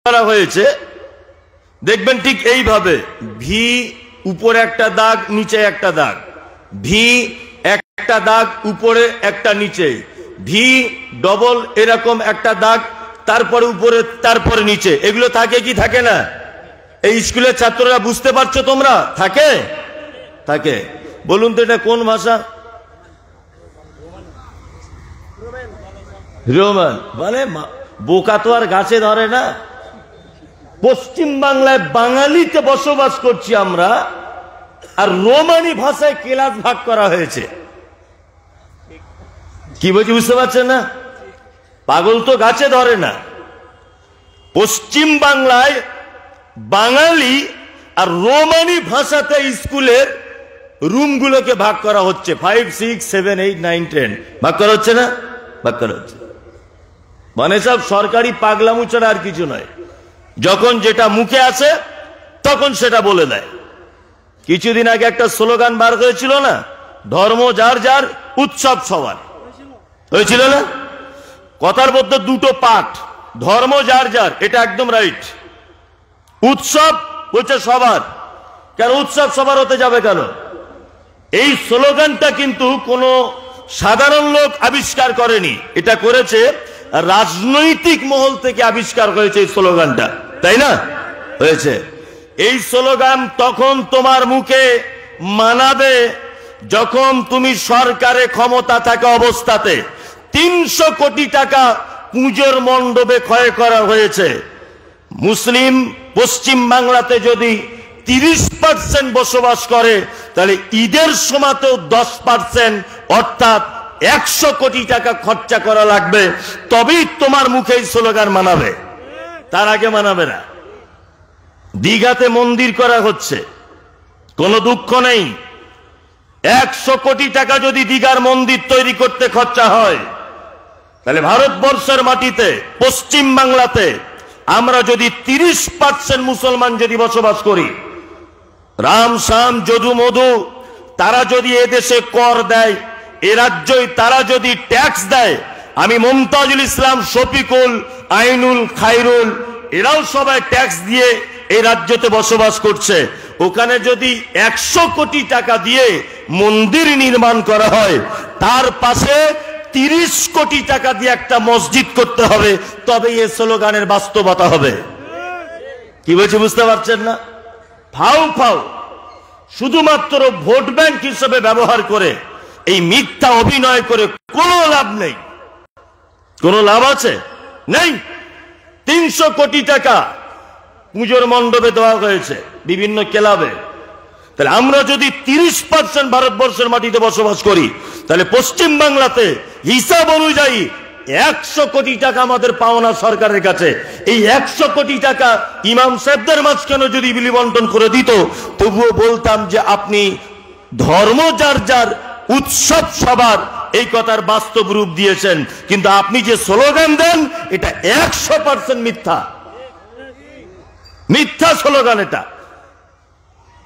করা হয়েছে দেখবেন ঠিক এইভাবে ভি উপরে একটা দাগ নিচে একটা দাগ, ভি একটা দাগ উপরে একটা নিচে, ভি ডবল এরকম একটা দাগ, তারপরে উপরে তারপরে নিচে। এগুলো থাকে কি থাকে না? এই স্কুলের ছাত্ররা বুঝতে পারছো তোমরা? থাকে থাকে। বলুন তো এটা কোন ভাষা? রোমান। মানে বোকা তো আর গাছে ধরে না। পশ্চিম বাংলায় বাঙালিতে বসবাস করছি আমরা, আর রোমানি ভাষায় ক্লাস ভাগ করা হয়েছে। কি বলছি বুঝতে পারছেন না? পাগল তো গাছে ধরে না। পশ্চিম বাংলায় বাঙালি আর রোমানি ভাষাতে স্কুলের রুমগুলোকে ভাগ করা হচ্ছে। 5, 6, 7, 8, 9, 10 ভাগ করা হচ্ছে না? ভাগ করা হচ্ছে। মানে সব সরকারি পাগলামু ছাড়া আর কিছু নয়। যখন যেটা মুখে আসে তখন সেটা বলে দেয়। কিছুদিন আগে একটা স্লোগান বার হয়েছিল না, ধর্ম যার যার উৎসব সবার, হয়েছিল না? কথার মধ্যে দুটো পাঠ, ধর্ম যার যার, এটা একদম রাইট। উৎসব হচ্ছে সবার। কেন উৎসব সবার হতে যাবে কেন? এই স্লোগানটা কিন্তু কোনো সাধারণ লোক আবিষ্কার করেনি, এটা করেছে রাজনৈতিক মহল থেকে আবিষ্কার হয়েছে এই স্লোগানটা, তাই না? হয়েছে। এই স্লোগান তখন তোমার মুখে মানাবে যখন তুমি সরকারে ক্ষমতা থাকা অবস্থাতে 300 কোটি টাকা পুজোর মণ্ডপে ক্ষয় করা হয়েছে। মুসলিম পশ্চিম বাংলাতে যদি 30% বসবাস করে, তাহলে ঈদের সময়তেও 10% অর্থাৎ 100 কোটি টাকা খরচা করা লাগবে, তবেই তোমার মুখে এই স্লোগান মানাবে, তার আগে মানাবে না। দীঘাতে মন্দির করা হচ্ছে, কোনো দুঃখ নেই। 100 কোটি টাকা যদি দীঘার মন্দির তৈরি করতে খরচা হয়, তাহলে ভারতবর্ষের মাটিতে পশ্চিম বাংলাতে আমরা যদি 30% মুসলমান যদি বসবাস করি, রাম শাম যদু মধু তারা যদি এদেশে কর দেয়, এ রাজ্যই তারা যদি ট্যাক্স দেয়, আমি মুমতাজুল ইসলাম, শফিকুল, আইনুল, খায়রুল এরাও সবাই ট্যাক্স দিয়ে এই রাজ্যতে বসবাস করছে। ওখানে যদি 100 কোটি টাকা দিয়ে মন্দির নির্মাণ করা হয়, তার পাশে 30 কোটি টাকা দিয়ে একটা মসজিদ করতে হবে, তবে এই স্লোগানের বাস্তবতা হবে। কি বলছে বুঝতে পারছেন না? ফাউ ফাউ শুধুমাত্র ভোট ব্যাংক হিসেবে ব্যবহার করে এই মিথ্যা অভিনয় করে কোনো লাভ নেই। কোনো লাভ আছে? নেই। 300 কোটি টাকা পুজোর মণ্ডপে দেওয়া হয়েছে বিভিন্ন ক্লাবে। তাহলে আমরা যদি 30% ভারতবর্ষের মাটিতে বসবাস করি, তাহলে পশ্চিম বাংলাতে হিসাব অনুযায়ী 100 কোটি টাকা আমাদের পাওনা সরকারের কাছে। এই 100 কোটি টাকা ইমাম সাহেবদের মাঝখানে যদি বিলি বন্টন করে দিত, তবুও বলতাম যে আপনি ধর্ম যার যার উৎসব সবার এই কথার বাস্তব রূপ দিয়েছেন। কিন্তু আপনি যে স্লোগান দেন, এটা 100% মিথ্যা, মিথ্যা স্লোগান। এটা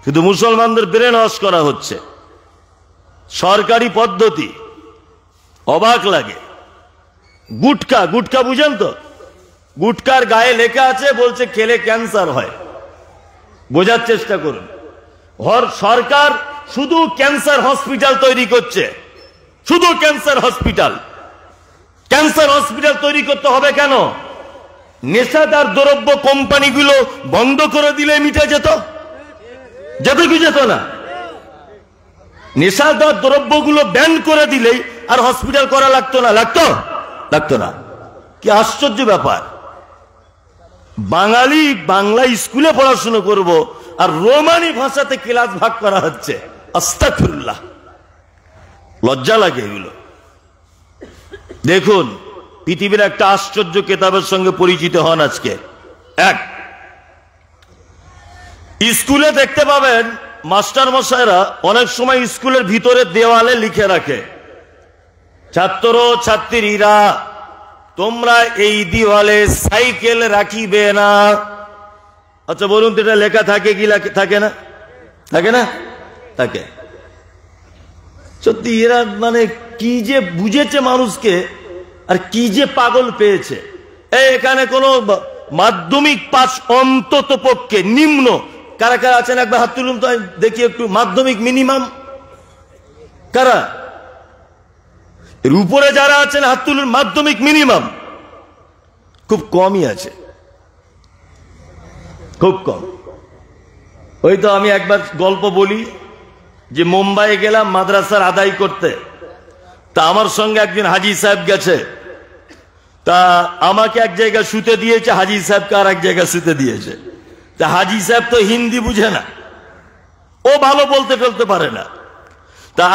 শুধু মুসলমানদের ব্রেন ওয়াশ করা হচ্ছে। সরকারি পদ্ধতি অবাক লাগে। গুটকা, গুটকা বুঝেন তো? গুটকার গায়ে লেখা আছে, বলছে খেলে ক্যান্সার হয়। বোঝার চেষ্টা করুন। সরকার শুধু ক্যান্সার হসপিটাল তৈরি করছে, শুধু ক্যান্সার হসপিটাল। ক্যান্সার হসপিটাল তৈরি করতে হবে কেন? নেশাদার দ্রব্য কোম্পানিগুলো বন্ধ করে দিলে মিটে যেত, যেত কি যেত না? নেশাদার দ্রব্যগুলো ব্যান করে দিলেই আর হসপিটাল করা লাগতো না, লাগতো? লাগতো না। কি আশ্চর্য ব্যাপার! বাঙালি বাংলা স্কুলে পড়াশোনা করব, আর রোমানি ভাষাতে ক্লাস ভাগ করা হচ্ছে। আস্তাগফিরুল্লাহ, লজ্জা লাগে এগুলো। দেখুন, পৃথিবীর একটা আশ্চর্য কেতাবের সঙ্গে পরিচিত হন আজকে। এক, স্কুলে দেখতে পাবেন মাস্টার মশাইরা অনেক সময় স্কুলের ভিতরে দেওয়ালে লিখে রাখে, ছাত্র ছাত্রীরা তোমরা এই দেওয়ালে সাইকেল রাখিবে না। আচ্ছা বলুন তো, এটা লেখা থাকে কি থাকে না? থাকে না? থাকে। সত্যি এরা মানে কি যে বুঝেছে মানুষকে, আর কি যে পাগল পেয়েছে। এখানে কোনো মাধ্যমিক পাস অন্তত পক্ষে নিম্ন কারা কারা আছেন একবার হাত তুলুন তো দেখি একটু। মাধ্যমিক মিনিমাম কারা? এর উপরে যারা আছেন হাত তুলুন। মাধ্যমিক মিনিমাম খুব কমই আছে, খুব কম। ওই তো আমি একবার গল্প বলি যে মুম্বাই গেলাম মাদ্রাসার আদায় করতে, তা আমার সঙ্গে একজন হাজি সাহেব গেছে, তা আমাকে এক জায়গায় শুতে দিয়েছে, হাজি সাহেবকে আর এক জায়গায় শুতে দিয়েছে। তা হাজি সাহেব তো হিন্দি বুঝে না, ও ভালো বলতে ফেলতে পারে না। তা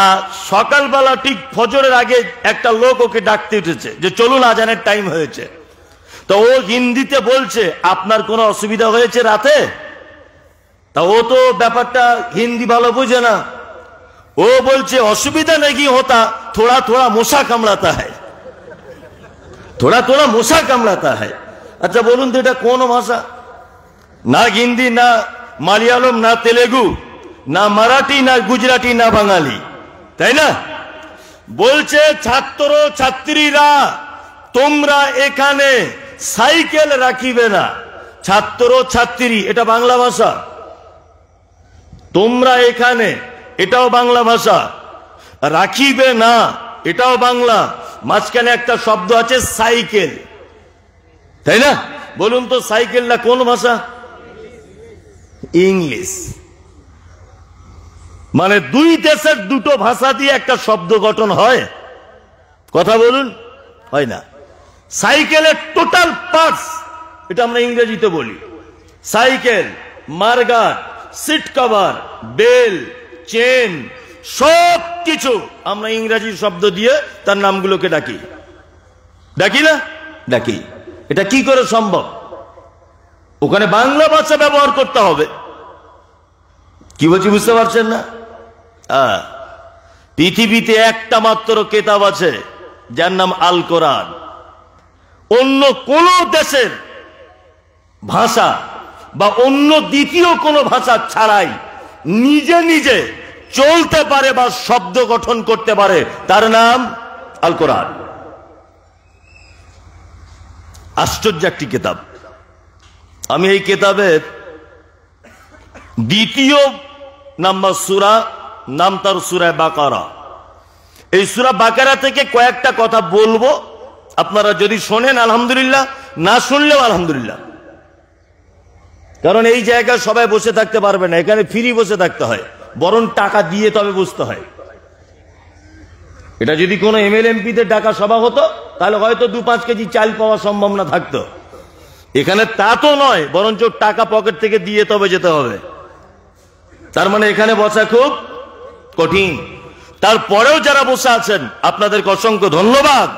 সকালবেলা ঠিক ফজরের আগে একটা লোক ওকে ডাকতে উঠেছে যে চলুন আজানের টাইম হয়েছে। তো ও হিন্দিতে বলছে আপনার কোনো অসুবিধা হয়েছে রাতে? তা ও তো ব্যাপারটা হিন্দি ভালো বুঝে না, ও বলছে অসুবিধা নাকি হোতা, থোড়া থোড়া মশা কামড়াতা হয়, থোড়া থোড়া মশা কামড়াতা হয়। আচ্ছা বলুন তো এটা কোন ভাষা? না হিন্দি, না মালয়ালম, না তেলেগু, না মারাঠি, না গুজরাটি, না বাঙালি, তাই না? বলছে ছাত্র ছাত্রীরা তোমরা এখানে সাইকেল রাখিবে না। ছাত্র ছাত্রী এটা বাংলা ভাষা, তোমরা এখানে এটাও বাংলা ভাষা, রাখিবে না এটাও বাংলা, মাঝখানে একটা শব্দ আছে সাইকেল, তাই না? বলুন তো সাইকেলটা কোন ভাষা? ইংলিশ। মানে দুই দেশের দুটো ভাষা দিয়ে একটা শব্দ গঠন হয়? কথা বলুন, হয় না। সাইকেলের টোটাল পার্টস এটা আমরা ইংরেজিতে বলি। Cycle, mudguard, seat cover, bell, chain, সব কিছু আমরা ইংরেজি শব্দ দিয়ে তার নামগুলোকে ডাকি, ডাকি না? ডাকি। এটা কি করে সম্ভব? ওখানে বাংলা ভাষা ব্যবহার করতে হবে। কি বলছি বুঝতে পারছেন না? পৃথিবীতে একটা মাত্র কেতাব আছে যার নাম আল কোরআন। অন্য কোন দেশের ভাষা বা অন্য দ্বিতীয় কোন ভাষা ছাড়াই নিজে নিজে চলতে পারে বা শব্দ গঠন করতে পারে, তার নাম আল কোরআন। আশ্চর্য একটি কিতাব। আমি এই কিতাবের দ্বিতীয় নাম্বার সূরা, নাম তার সূরা বাকারা। এই সূরা বাকারা থেকে কয়েকটা কথা বলবো, আপনারা যদি শোনেন আলহামদুলিল্লাহ, না শুনলেও আলহামদুলিল্লাহ। কারণ এই জায়গায় সবাই বসে থাকতে পারবে না, এখানে ফ্রি বসে থাকতে হয়, বরং টাকা দিয়ে তবে বুঝতে হয়। এটা যদি কোনো এমএলএমপিদের ডাকা সভা হতো তাহলে হয়তো 2-5 কেজি চাল পাওয়া সম্ভব না থাকতো। এখানে তা তো নয়, বরঞ্চ টাকা পকেট থেকে দিয়ে তবে যেতে হবে। তার মানে এখানে বসা খুব কঠিন। তারপরেও যারা বসে আছেন আপনাদেরকে অসংখ্য ধন্যবাদ।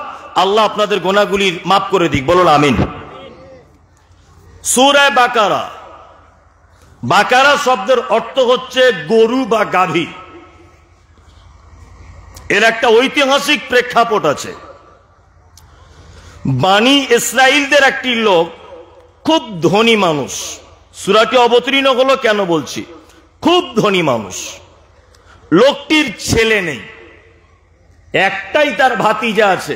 আল্লাহ আপনাদের গুনাহগুলি মাফ করে দিক, বলুন আমিন। সূরা বাকারা, বাকারা শব্দের অর্থ হচ্ছে গরু বা গাভী। এর একটা ঐতিহাসিক প্রেক্ষাপট আছে। বানি ইসরাইলদের একটি লোক, খুব ধনী মানুষ। সূরাটি অবতীর্ণ হলো কেন বলছি, খুব ধনী মানুষ। লোকটির ছেলে নেই, একটাই তার ভাতিজা আছে।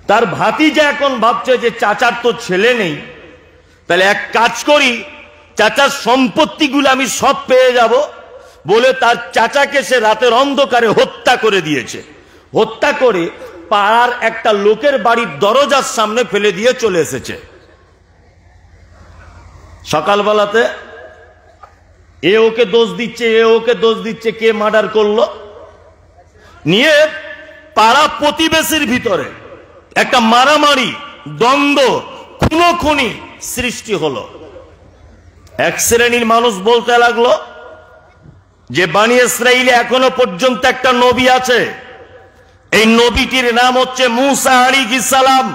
তার ভাতিজা এখন ভাবছে যে চাচার তো ছেলে নেই, তাহলে এক কাজ করি, চাচার সম্পত্তিগুলো আমি সব পেয়ে যাব বলে তার চাচাকে সে রাতের অন্ধকারে হত্যা করে দিয়েছে। হত্যা করে পাড়ার একটা লোকের বাড়ির দরজার সামনে ফেলে দিয়ে চলে এসেছে। সকালবেলাতে এ ওকে দোষ দিচ্ছে, এ ওকে দোষ দিচ্ছে, কে মার্ডার করলো। নিয়ে পাড়া প্রতিবেশীর ভিতরে একটা মারামারি, দ্বন্দ্ব, খুনোখুনি সৃষ্টি হলো। এক শ্রেণীর মানুষ বলতে লাগলো যে বানি ইসরাইলে এখনো পর্যন্ত একটা নবী আছে, এই নবীটির নাম হচ্ছে মূসা আলাইহিস সালাম।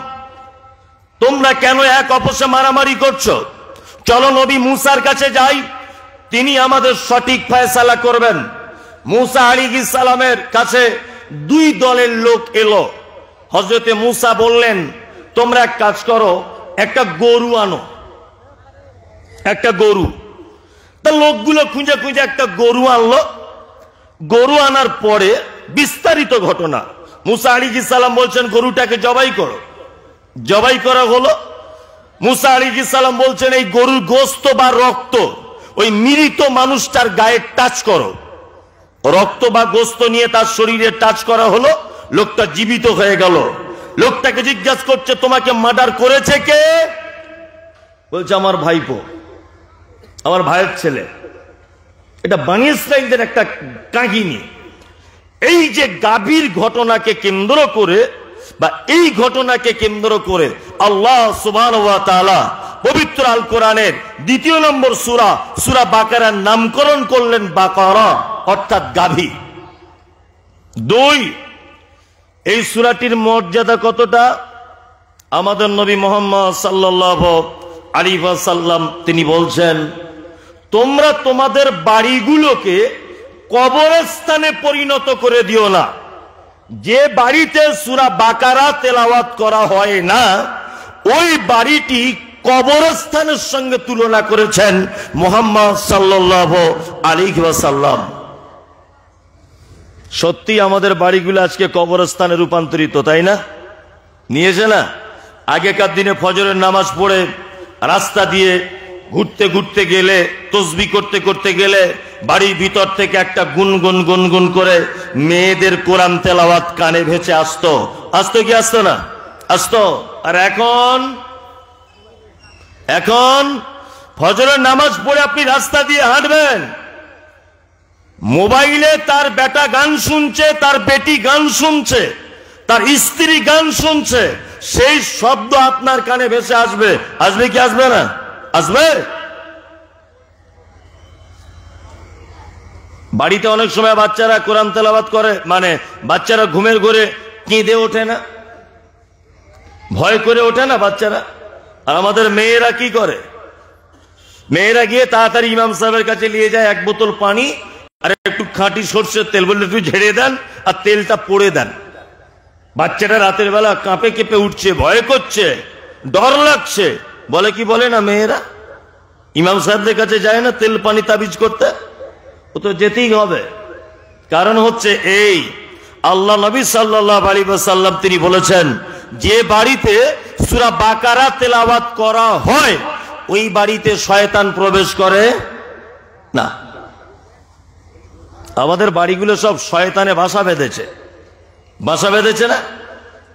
তোমরা কেন এক অপসে মারামারি করছো? চলো নবী মূসার কাছে যাই, তিনি আমাদের সঠিক ফয়সালা করবেন। মূসা আলাইহিস সালামের কাছে দুই দলের লোক এলো। হযরতে মূসা বললেন, তোমরা এক কাজ করো, একটা গরু আনো, একটা গরু। তা লোকগুলো খুঁজে খুঁজে একটা গরু আনলো। গরু আনার পরে বিস্তারিত ঘটনা। মূসা আলাইহিস সালাম বলছেন গরুটাকে জবাই করো। জবাই করা হলো। মুসা আলাইহিস সালাম বলছেন এই গরুর গোশত বা রক্ত ওই মৃত মানুষটার গায়ে টাচ করো। রক্ত বা গোশত নিয়ে তার শরীরে টাচ করা হলো, লোকটা জীবিত হয়ে গেল। লোকটাকে জিজ্ঞাসা করছে তোমাকে মার্ডার করেছে কে? বলছে আমার ভাইপো, আমার ভাইয়ের ছেলে। এটা বনী ইসরাইলদের একটা কাহিনী। এই যে গাভীর ঘটনাকে কেন্দ্র করে বা এই ঘটনাকে কেন্দ্র করে আল্লাহ সুবহানাহু ওয়া তাআলা পবিত্র আল কোরআনের ২ নম্বর সূরা সূরা বাকারার নামকরণ করলেন বাকারা, অর্থাৎ গাভী। ২, এই সূরাটির মর্যাদা কতটা? আমাদের নবী মুহাম্মদ সাল্লাল্লাহু আলাইহি ওয়াসাল্লাম তিনি বলছেন, তোমরা তোমাদের বাড়িগুলোকে কবরস্থানে পরিণত করে দিও না। যে বাড়িতে সূরা বাকারা তেলাওয়াত করা হয় না ওই বাড়িটি কবরস্থানের সঙ্গে তুলনা করেছেন মুহাম্মদ সাল্লাল্লাহু আলাইহি ওয়াসাল্লাম। সত্যি আমাদের বাড়িগুলো আজকে কবরস্থানে রূপান্তরিত, তাই না? নিয়েছে না? আগেকার দিনে ফজরের নামাজ পড়ে রাস্তা দিয়ে ঘুরতে ঘুরতে গেলে, তসবিহ করতে করতে গেলে বাড়ির ভিতর থেকে একটা গুনগুন গুনগুন করে মেয়েদের কোরআন তেলাওয়াত কানে ভেসে আসতো। আসতো কি আসতো না? আসতো। আর এখন ফজরের নামাজ পড়ে আপনি রাস্তা দিয়ে হাঁটবেন, মোবাইলে তার বেটা গান শুনছে, তার বেটি গান শুনছে, তার স্ত্রী গান শুনছে, সেই শব্দ আপনার কানে ভেসে আসবে। আসবে কি আসবে না? আসবে। বাড়িতে অনেক সময় বাচ্চারা কোরআন তেলাওয়াত করে, মানে বাচ্চারা ঘুমের ঘোরে কেঁদে ওঠে না, ভয় করে ওঠে না বাচ্চারা। আর আমাদের মেয়েরা কি করে? মেয়েরা গিয়ে তাড়াতাড়ি ইমাম সাহেবের কাছে নিয়ে যায় এক বোতল পানি আর একটু খাঁটি সরষের তেল, বললে একটু ঝেড়ে দেন আর তেলটা পড়ে দেন। বাচ্চাটা রাতের বেলা কাঁপে কেঁপে উঠছে, ভয় করছে, ডর লাগছে, বলে কি বলে না মেয়েরা? ইমাম সাহেবদের কাছে যায় না তেল পানি তাবিজ করতে? ও তো যেতেই হবে। কারণ হচ্ছে এই, আল্লাহ নবী সাল্লাল্লাহু আলাইহি ওয়াসাল্লাম তিনি বলেছেন, যে বাড়িতে সূরা বাকারা তেলাওয়াত করা হয় ওই বাড়িতে শয়তান প্রবেশ করে না। আমাদের বাড়িগুলো সব শয়তানে বাসা বেঁধেছে, বাসা বেঁধেছে না?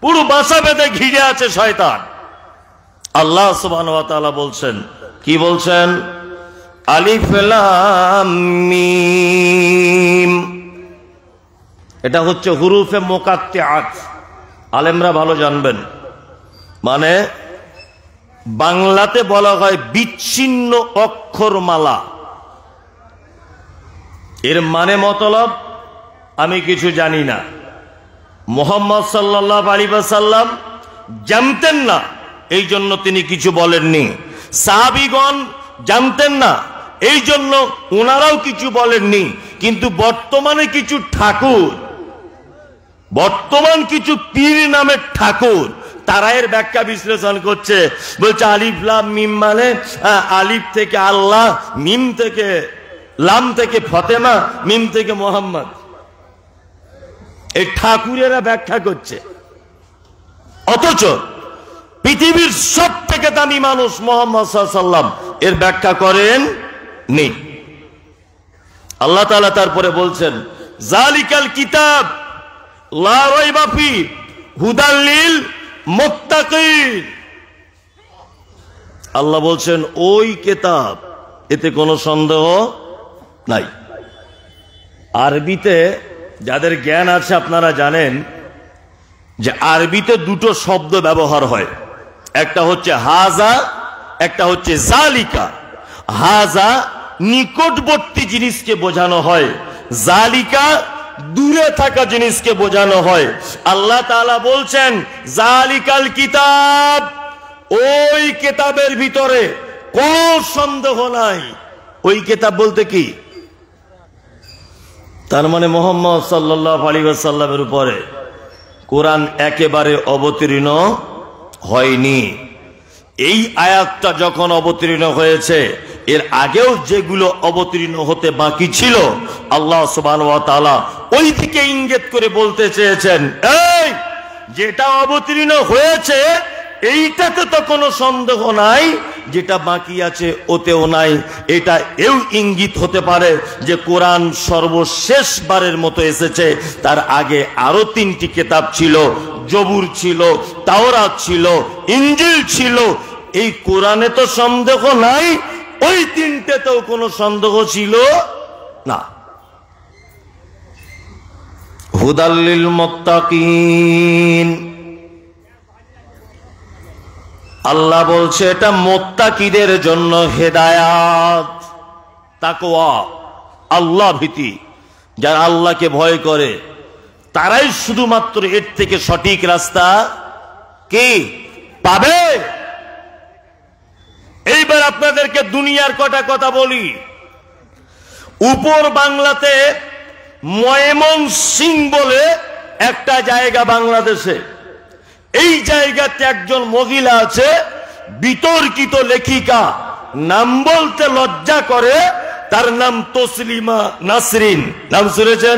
পুরো বাসা বেঁধে ঘিরে আছে শয়তান। আল্লাহ সুবহানাহু ওয়া তাআলা বলছেন, কি বলছেন? আলিফ লাম মিম, এটা হচ্ছে হুরুফে মুকাত্তিআত। আলেমরা ভালো জানবেন, মানে বাংলাতে বলা হয় বিচ্ছিন্ন অক্ষরমালা। এর মানে মতলব আমি কিছু জানি না। মুহাম্মদ সাল্লাল্লাহু আলাইহি ওয়াসাল্লাম জানতেন না, এই জন্য তিনি কিছু বলেননি। সাহাবীগণ জানতেন না, এই জন্য ওনারাও কিছু বলেননি। কিন্তু বর্তমানে কিছু ঠাকুর, বর্তমান কিছু পীর নামের ঠাকুর, তারা এর ব্যাখ্যা বিশ্লেষণ করছে। বলছে আলিফ লাম মিম মানে আলিফ থেকে আল্লাহ, মিম থেকে লাম থেকে ফতেমা, মিম থেকে মোহাম্মদ। এই ঠাকুরেরা ব্যাখ্যা করছে, অথচ পৃথিবীর সব থেকে দামি মানুষ মুহাম্মদ সাল্লাল্লাহু আলাইহি ওয়াসাল্লাম এর ব্যাখ্যা করেন নি। আল্লাহ তাআলা তারপরে বলছেন, জালিকাল কিতাব লা রাইবা ফি হুদাল লিল মুত্তাকিন। আল্লাহ বলছেন ওই কিতাব, এতে কোনো সন্দেহ নাই। আরবিতে যাদের জ্ঞান আছে আপনারা জানেন যে আরবিতে দুটো শব্দ ব্যবহার হয়, একটা হচ্ছে হাজা, একটা হচ্ছে জালিকা। হাজা নিকটবর্তী জিনিসকে বোঝানো হয়, জালিকা দূরে থাকা জিনিসকে বোঝানো হয়। আল্লাহ তাআলা বলছেন জালিকাল কিতাব, ওই কিতাবের ভিতরে কোনো সন্দেহ নাই। ওই কিতাব বলতে কি? তার মানে মুহাম্মদ সাল্লাল্লাহু আলাইহি ওয়াসাল্লামের উপরে কোরআন একেবারে অবতীর্ণ হয়নি। এই আয়াতটা যখন অবতীর্ণ হয়েছে, এর আগেও যেগুলো অবতীর্ণ হতে বাকি ছিল আল্লাহ সুবহানাহু ওয়া তাআলা ওই দিকে ইঙ্গিত করে বলতে চেয়েছেন, এই যেটা অবতীর্ণ হয়েছে এইটাতে তো কোনো সন্দেহ নাই, যেটা বাকি আছে ওতেও নাই। এটা এও ইঙ্গিত হতে পারে যে কোরআন সর্বশেষ বারের মতো এসেছে। তার আগে আরো 3টি কিতাব ছিল, জবুর ছিল, তাওরাত ছিল, ইনজিল ছিল। এই কোরআনে তো সন্দেহ নাই, ওই 3টেতেও কোনো সন্দেহ ছিল না। হুদাল্লিল মুত্তাকিন, আল্লাহ বলছে এটা মুত্তাকিদের জন্য হেদায়াত, তাকওয়া, আল্লাহ ভীতি। যারা আল্লাহকে ভয় করে তারাই শুধুমাত্র এর থেকে সঠিক রাস্তা কি পাবে। এইবার আপনাদেরকে দুনিয়ার কটা কথা বলি। উপর বাংলাতে ময়মনসিংহ বলে একটা জায়গা বাংলাদেশে, এই জায়গাতে একজন মহিলা আছে, বিতর্কিত লেখিকা, নাম বলতে লজ্জা করে, তার নাম তসলিমা নাসরিন। নাম শুনেছেন?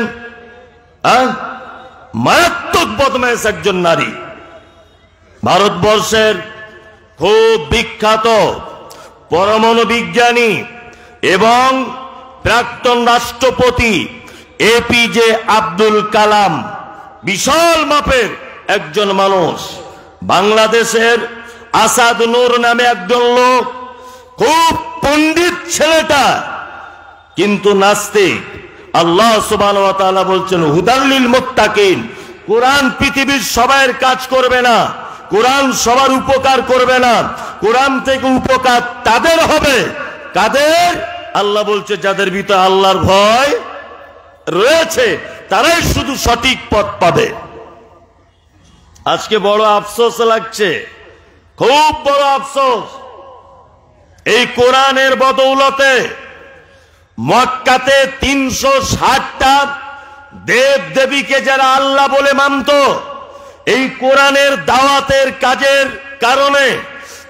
মারাত্মক বদমাইশ একজন নারী, ভারতবর্ষের খুব বিখ্যাত পরমাণু বিজ্ঞানী এবং প্রাক্তন রাষ্ট্রপতি এপিজে আব্দুল কালাম, বিশাল মাপের একজন মানুষ। বাংলাদেশের আসাদ নূর নামে একজন লোক, খুব পণ্ডিত ছেলেটা, কিন্তু নাস্তিক। আল্লাহ সুবহানাহু ওয়া তাআলা বলছেন হুদাল্লিল মুত্তাকিন, কোরআন পৃথিবীর সবার কাজ করবে না, কোরআন সবার উপকার করবে না, কোরআন থেকে উপকার তাদের হবে। কাদের? আল্লাহ বলছে যাদের ভিতরে আল্লাহর ভয় রয়েছে, তারাই শুধু সঠিক পথ পাবে। আজকে বড় আফসোস লাগছে, খুব বড় আফসোস। এই কোরআনের বদৌলতে মক্কাতে 360টা দেব দেবীকে যারা আল্লাহ বলে মানত, এই কোরআনের দাওয়াতের কাজের কারণে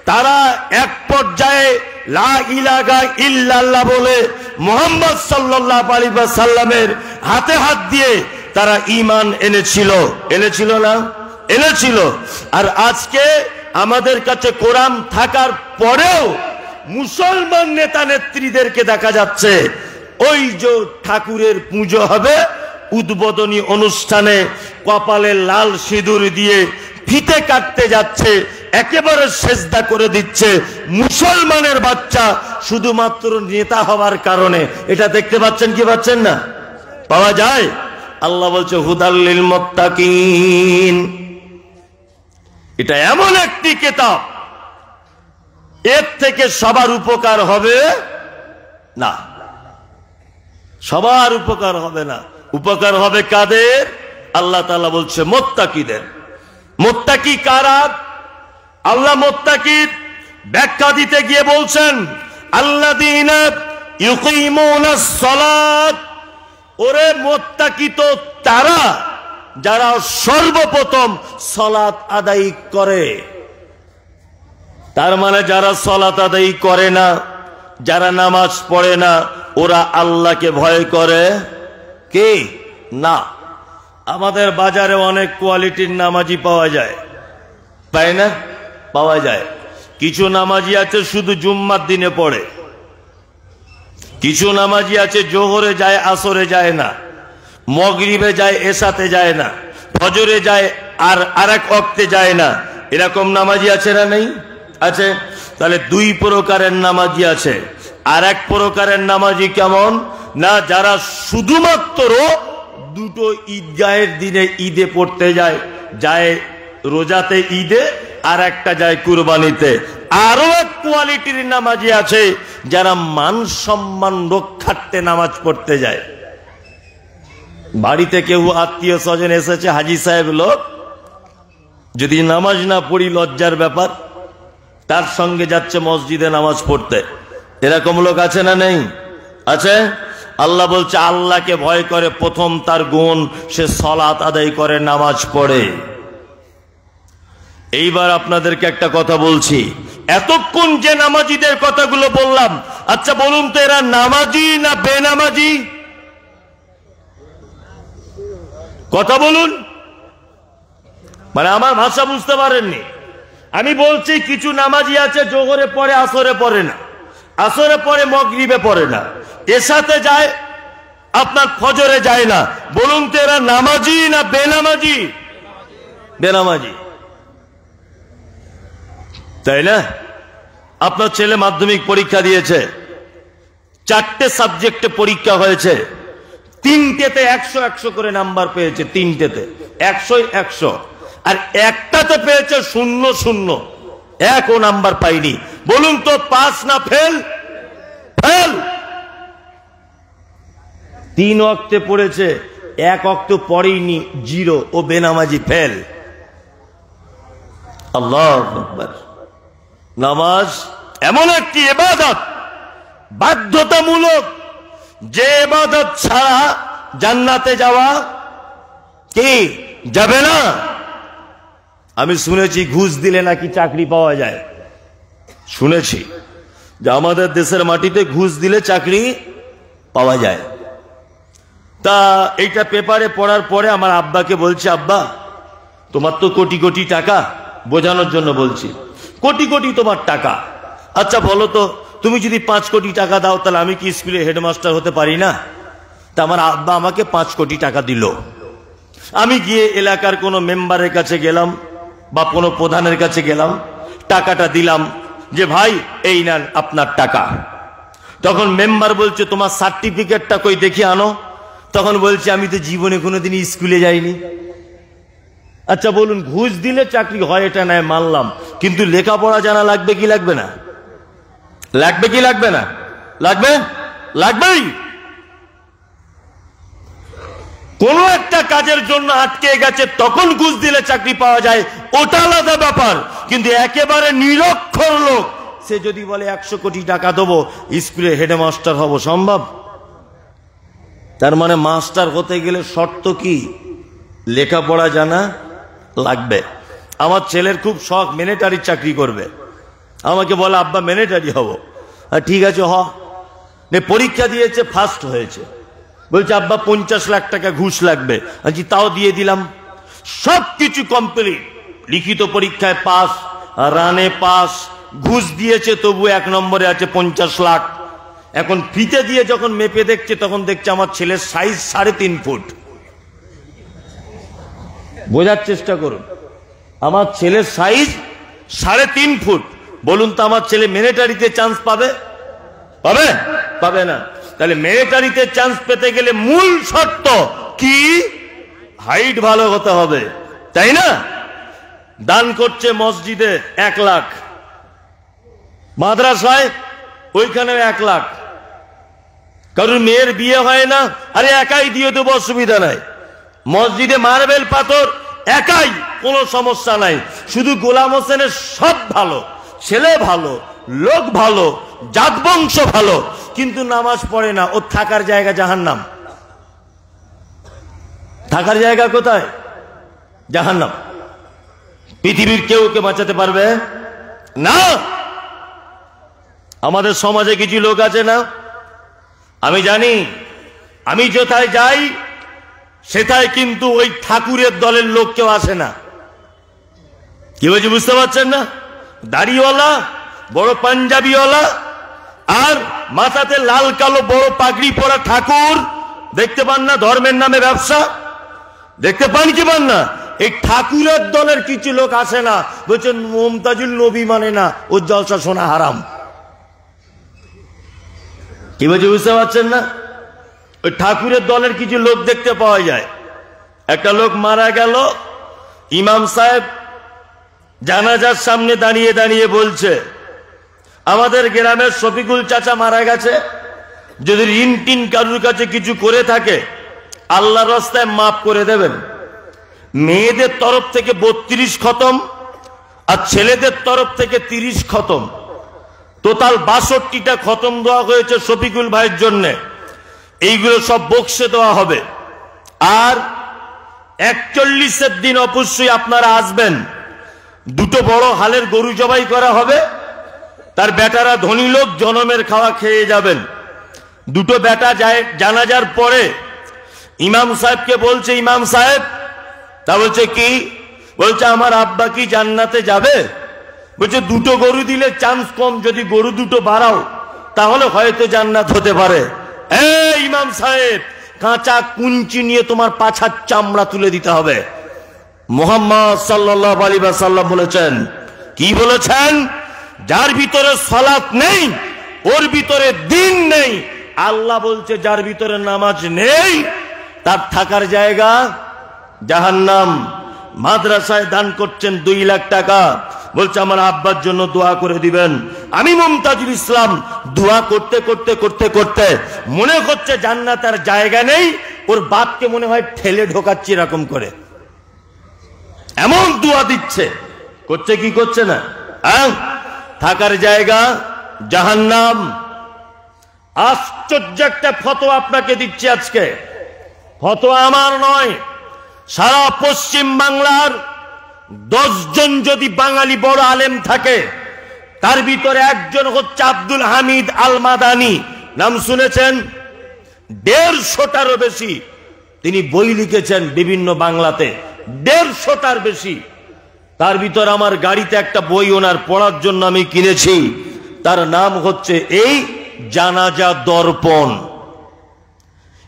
তারা এক পর্যায়ে লা ইলাহা ইল্লাল্লাহ বলে মুহাম্মদ সাল্লাল্লাহু আলাইহি ওয়াসাল্লামের হাতে হাত দিয়ে তারা ঈমান এনেছিল না? এনেছিল। আর আজকে আমাদের কাছে কোরআন থাকার পরেও মুসলমান নেতা নেত্রীদেরকে দেখা যাচ্ছে ওই যে ঠাকুরের পুজো হবে, উদ্বোধনী অনুষ্ঠানে কপালে লাল সিঁদুর দিয়ে ফিতে কাটতে যাচ্ছে, একেবারে সেজদা করে দিচ্ছে মুসলমানের বাচ্চা, শুধুমাত্র নেতা হওয়ার কারণে। এটা দেখতে পাচ্ছেন কি পাচ্ছেন না? পাওয়া যায়। আল্লাহ বলছে হুদাল্লিল মুত্তাকিন, এটা এমন একটি কিতাব, এর থেকে সবার উপকার হবে না, সবার উপকার হবে না। উপকার হবে কাদের? আল্লাহ তাআলা বলছে মুত্তাকিদের। মুত্তাকি কারা? আল্লাহ মুত্তাকির ব্যাখ্যা দিতে গিয়ে বলছেন আল্লাযীনা ইউকিমুনাস সালাত, ওরে মুত্তাকি তো তারা যারা সর্বপ্রথম সালাত আদায় করে। তার মানে যারা সালাত আদায় করে না, যারা নামাজ পড়ে না, ওরা আল্লাহকে ভয় করে কি না। আমাদের বাজারে অনেক কোয়ালিটির নামাজি পাওয়া যায়, পায় না? পাওয়া যায়। কিছু নামাজি আছে শুধু জুম্মার দিনে পড়ে, কিছু নামাজি আছে জোহরে যায় আসরে যায় না, মাগরিবে যায় এশাতে যায় না, ফজরে যায় আর আরেক ওয়াক্তে যায় না। এরকম নামাজি আছে না? নেই? আছে। তাহলে দুই প্রকারের নামাজি আছে। আর এক প্রকারের নামাজি কেমন না, যারা শুধুমাত্র দুটো ঈদগাহের দিনে ঈদে পড়তে যায়, যায় রোজাতে ঈদে, আর একটা যায় কুরবানিতে। আরো এক কোয়ালিটির নামাজি আছে যারা মান সম্মান রক্ষার্থে নামাজ পড়তে যায়। বাড়িতে কেউ আত্মীয় স্বজন এসেছে, হাজি সাহেব লোক, যদি নামাজ না পড়ি লজ্জার ব্যাপার, তার সঙ্গে যাচ্ছে মসজিদে নামাজ পড়তে। এরকম লোক আছে না? নেই? আছে। আল্লাহ বলছে আল্লাহকে ভয় করে, প্রথম তার গুণ সে সালাত আদায় করে, নামাজ পড়ে। এইবার আপনাদেরকে একটা কথা বলছি, এতক্ষণ যে নামাজিদের কথাগুলো বললাম, আচ্ছা বলুন তো এরা নামাজি না বেনামাজি? কথা বলুন, মানে আমার ভাষা বুঝতে পারেননি। আমি বলছি কিছু নামাজি আছে জোহরে পড়ে আসরে পড়ে না, আসরে পড়ে মাগরিবে পড়ে না, এশাতে যায় আপনার ফজরে যায় না। বলুন তো এরা নামাজি না বেনামাজি? বেনামাজি, তাই না? আপনার ছেলে মাধ্যমিক পরীক্ষা দিয়েছে, 4টে সাবজেক্টে পরীক্ষা হয়েছে, 3টেতে 100 করে নাম্বার পেয়েছে, 3টেতে 100, আর একটাতে পেয়েছে 0, একও নাম্বার পাইনি। বলুন তো পাস না ফেল? ফেল। 3 ওয়াক্তে পড়েছে, 1 ওয়াক্ত পড়েইনি, 0, ও বেনামাজি, ফেল। আল্লাহু আকবার। নামাজ এমন একটি ইবাদত, বাধ্যতামূলক, যে ইবাদত ছাড়া জান্নাতে যাওয়া কি যাবে না। আমি শুনেছি ঘুষ দিলে নাকি চাকরি পাওয়া যায়, শুনেছি যে আমাদের দেশের মাটিতে ঘুষ দিলে চাকরি পাওয়া যায়। তা এইটা পেপারে পড়ার পরে আমার আব্বাকে বলছি, আব্বা তোমার তো কোটি কোটি টাকা, বোঝানোর জন্য বলছি, কোটি কোটি তোমার টাকা, আচ্ছা বলো তো তুমি যদি 5 কোটি টাকা দাও তাহলে আমি কি স্কুলে হেডমাস্টার হতে পারি না? তা আমার আব্বা আমাকে 5 কোটি টাকা দিল। আমি গিয়ে এলাকার কোনো মেম্বারের কাছে গেলাম বা কোনো প্রধানের কাছে গেলাম, টাকাটা দিলাম যে ভাই এই নেন আপনার টাকা। তখন মেম্বার বলছে তোমার সার্টিফিকেটটা কই দেখি আনো। তখন বলছে আমি তো জীবনে কোনোদিন স্কুলে যাইনি। আচ্ছা বলুন, ঘুষ দিলে চাকরি হয় এটা নয় মানলাম, কিন্তু লেখাপড়া জানা লাগবে কি লাগবে না? লাগবে কি লাগবে না? লাগবে, লাগবেই। কোন একটা কাজের জন্য আটকে গেছে তখন ঘুষ দিলে চাকরি পাওয়া যায়, ওটা আলাদা ব্যাপার। কিন্তু একেবারে নিরক্ষর লোক সে যদি বলে 100 কোটি টাকা দেবো স্কুলে হেডমাস্টার হব, সম্ভব? তার মানে মাস্টার হতে গেলে শর্ত কি? লেখাপড়া জানা লাগবে। আমার ছেলের খুব শখ মিলিটারি চাকরি করবে, আমাকে বলে আব্বা মিলিটারি হব। ঠিক আছে হ। পরীক্ষা দিয়েছে, ফার্স্ট হয়েছে, বলছে আব্বা 50 লাখ টাকা ঘুষ লাগবে। আচ্ছা তাও দিয়ে দিলাম, সব কিছু কমপ্লিট, লিখিত পরীক্ষায় পাস, রানে পাস, ঘুষ দিয়েছে তবু 1 নম্বরে আছে 50 লাখ। এখন ফিতে দিয়ে যখন মেপে দেখছে তখন দেখছে আমার ছেলের সাইজ 3.5 ফুট। বোঝার চেষ্টা করুন, আমার ছেলের সাইজ 3.5 ফুট। বলুন তো আমার ছেলে মিলিটারিতে চান্স পাবে? পাবে? পাবে না। তাহলে মিলিটারিতে চান্স পেতে গেলে মূল শর্ত কি? হাইট ভালো হতে হবে, তাই না? দান করছে মসজিদে 1 লাখ, মাদ্রাসায় ওইখানে 1 লাখ। কারণ মেয়ের বিয়ে হয় না, আরে একাই দিয়ে দেবো, অসুবিধা নাই। মসজিদে মার্বেল পাথর একাই, কোনো সমস্যা নাই। শুধু গোলাম হোসেনের সব ভালো, ছেলে ভালো, লোক ভালো, জাত বংশ ভালো, কিন্তু নামাজ পড়ে না। ওর থাকার জায়গা জাহান্নাম। থাকার জায়গা কোথায়? জাহান্নাম। পৃথিবীর কেউ কে বাঁচাতে পারবে না। আমাদের সমাজে কিছু লোক আছে না, আমি জানি, আমি যেথায় যাই সেটাই কিন্তু ওই ঠাকুরের দলের লোক কেউ আসে না। কি বলছি বুঝতে পারছেন না? দাড়িওয়ালা, বড় পাঞ্জাবিওয়ালা, আর মাথাতে লাল কালো বড় পাগড়ি পরা ঠাকুর দেখতে পান না? ধর্মের নামে ব্যবসা দেখতে পান কি পান না? এই ঠাকুরের দলের কিছু লোক আসে না, বলছেন মুমতাজুল নবী মানে না, ওর জলসা শোনা হারাম। কি বলছি বুঝতে পারছেন না? ওই ঠাকুরের দলের কিছু লোক দেখতে পাওয়া যায়। একটা লোক মারা গেল, ইমাম সাহেব জানাজার সামনে দাঁড়িয়ে দাঁড়িয়ে বলছে আমাদের গ্রামের শফিকুল চাচা মারা গেছে, যদি ঋণ টিন কারুর কাছে কিছু করে থাকে আল্লাহর রাস্তায় মাফ করে দেবেন। মেয়েদের তরফ থেকে 32 খতম আর ছেলেদের তরফ থেকে 30 খতম, টোটাল 62টা খতম দেওয়া হয়েছে শফিকুল ভাইয়ের জন্য। এইগুলো সব বক্সে দেওয়া হবে। আর 41-এর দিন অবশ্যই আপনারা আসবেন, 2টো বড় হালের গরু জবাই করা হবে। তার বেটারা ধনী লোক, জনমের খাওয়া খেয়ে যাবেন। 2টো বেটা যায় জানাজার পরে ইমাম সাহেবকে বলছে, ইমাম সাহেব, তা বলছে কি? বলছে আমার আব্বা কি জান্নাতে যাবে? বলছে দুটো গরু দিলে চান্স কম, যদি গরু দুটো বাড়াও তাহলে হয়তো জান্নাত হতে পারে। এই ইমাম সাহেব, কাঁচা কুঞ্চি নিয়ে তোমার পাছার চামড়া তুলে দিতে হবে। মুহাম্মদ সাল্লাল্লাহু আলাইহি ওয়াসাল্লাম বলেছেন, কি বলেছেন? যার ভিতরে সালাত নেই ওর ভিতরে দিন নেই। আল্লাহ বলছে যার ভিতরে নামাজ নেই তার থাকার জায়গা জাহান্নাম। মাদ্রাসায় দান করছেন 2 লাখ টাকা, বলছে আমার আব্বার জন্য দোয়া করে দিবেন। আমি মুমতাজুল ইসলাম দোয়া করতে করতে করতে করতে মনে হচ্ছে জান্নাতের জায়গা নেই, ওর বাপকে মনে হয় ঠেলে ঢোকাচ্ছি এরকম করে, এমন দোয়া দিচ্ছে। করছে কি করছে না? থাকার জায়গা জাহান্নাম। আশ্চর্য একটা ফতোয়া আপনাকে দিচ্ছি আজকে। ফতোয়া আমার নয়, সারা পশ্চিম বাংলার 10 জন যদি বাঙালি বড় আলেম থাকে, তার ভিতরে একজন হচ্ছে আব্দুল হামিদ আল মাদানি। নাম শুনেছেন? 150টারও বেশি তিনি বই লিখেছেন বিভিন্ন বাংলাতে, 150টার বেশি। তার ভিতর আমার গাড়িতে একটা বই ওনার পড়ার জন্য আমি কিনেছি, তার নাম হচ্ছে এই জানাজা দর্পণ।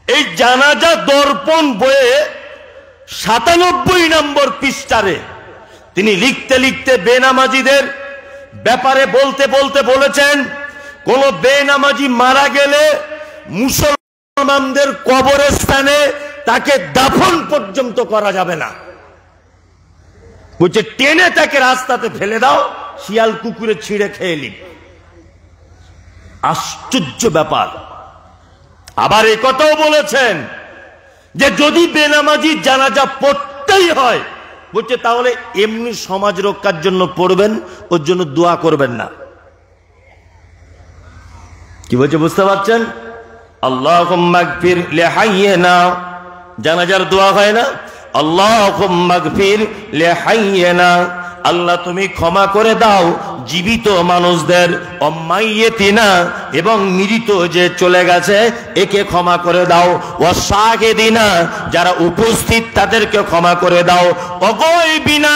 এই জানাজা দর্পণ বইয়ে 97 নম্বর পৃষ্ঠারে তিনি লিখতে লিখতে বেনামাজিদের ব্যাপারে বলতে বলতে বলেছেন, কোন বেনামাজি মারা গেলে মুসলমানদের কবরস্থানে তাকে দাফন পর্যন্ত করা যাবে না। বলছে টেনে তাকে রাস্তাতে ফেলে দাও, শিয়াল কুকুরে ছিঁড়ে খেয়ে নিক। আশ্চর্য ব্যাপার। আবার এ কথাও বলেছেন যে যদি বেনামাজি জানাজা পড়তেই হয়, বলছে তাহলে এমনি সমাজ রক্ষার জন্য পড়বেন, ওর জন্য দোয়া করবেন না। কি বলছে বুঝতে পারছেন? আল্লাহুম্মা গফির লিহাইয়িনা, জানাজার দোয়া হয় না? আল্লাহুম্মা গফির লিহাইয়িনা, আল্লাহ তুমি ক্ষমা করে দাও জীবিত মানুষদের, অম্মাইয়েতিনা, এবং মৃত যে চলে গেছে একে ক্ষমা করে দাও, ওয়াসাগিদিনা, যারা উপস্থিত তাদেরকে ক্ষমা করে দাও, অগায়বিনা,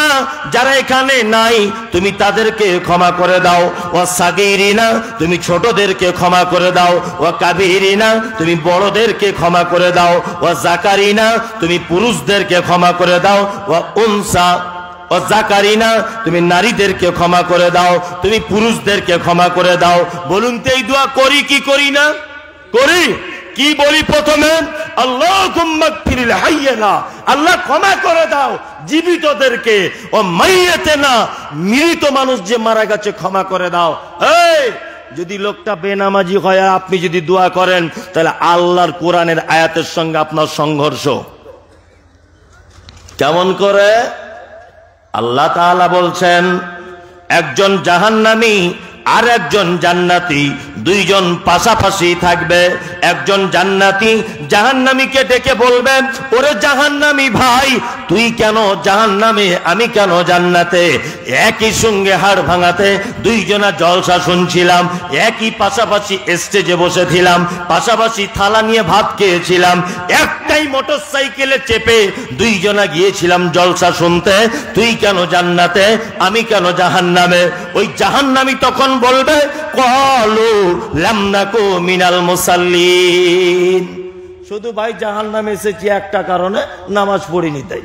যারা এখানে নাই তুমি তাদেরকে ক্ষমা করে দাও, ওয়াসাগিরিনা, তুমি ছোটদেরকে ক্ষমা করে দাও, ওয়াকাবিরিনা, তুমি বড়দেরকে ক্ষমা করে দাও, ওয়াজাকারিনা, তুমি পুরুষদেরকে ক্ষমা করে দাও, ওয়া উনসা ও জাকারিনা, তুমি নারীদেরকে ক্ষমা করে দাও, তুমি পুরুষদেরকে ক্ষমা করে দাও। বলুন তো এই দোয়া করি কি করি না? করি। কি বলি প্রথমে? আল্লাহুম্মা গফির লিহাইয়িনা, আল্লাহ ক্ষমা করে দাও জীবিতদেরকে, ও মাইয়াতিনা, মৃত মানুষ যে মারা গেছে ক্ষমা করে দাও। এই যদি লোকটা বেনামাজি হয় আর আপনি যদি দোয়া করেন, তাহলে আল্লাহর কোরআনের আয়াতের সঙ্গে আপনার সংঘর্ষ। কেমন করে? আল্লাহ তাআলা বলছেন একজন জাহান্নামী আর একজন জান্নাতি, 2 জন পাশাপাশি থাকবে। একজন জান্নাতি জাহান্নামীকে ডেকে বলবে, ওরে জাহান্নামী ভাই, তুই কেন জাহান্নামে, আমি কেন জান্নাতে? একই সঙ্গে হাড় ভাঙাতে 2 জনা জলসা শুনছিলাম, একই পাশাপাশি স্টেজে বসেছিলাম, পাশাপাশি থালা নিয়ে ভাত খেয়েছিলাম, একটাই মোটরসাইকেলে চেপে 2 জনা গিয়েছিলাম জলসা শুনতে, তুই কেন জান্নাতে, আমি কেন জাহান্নামে? ওই জাহান্নামী তখন বলবে, ক্বালু লাম নাকু মিনাল মুসাল্লিন, শুধু ভাই জাহান্নামে এসেছি একটা কারণে, নামাজ পড়িনি তাই।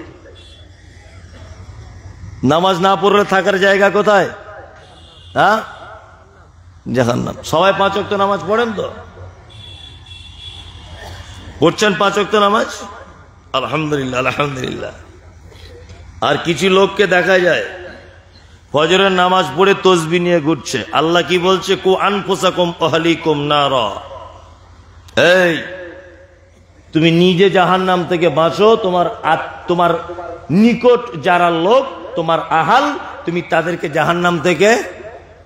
নামাজ না পড়লে থাকার জায়গা কোথায়? হ্যাঁ, জাহান্নাম। সবাই 5 ওয়াক্ত নামাজ পড়েন তো? পড়ছেন 5 ওয়াক্ত নামাজ? আলহামদুলিল্লাহ, আলহামদুলিল্লাহ। আর কিছু লোককে দেখা যায় ফজরের নামাজ পড়ে তসবিহ নিয়ে ঘুরছে। আল্লাহ কি বলছে? কু আনফুসাকুম আহলিকুম নারা, এই তুমি নিজে জাহান্নাম থেকে বাঁচো, তোমার নিকট যারা লোক, তোমার আহাল, তুমি তাদেরকে জাহান্নাম থেকে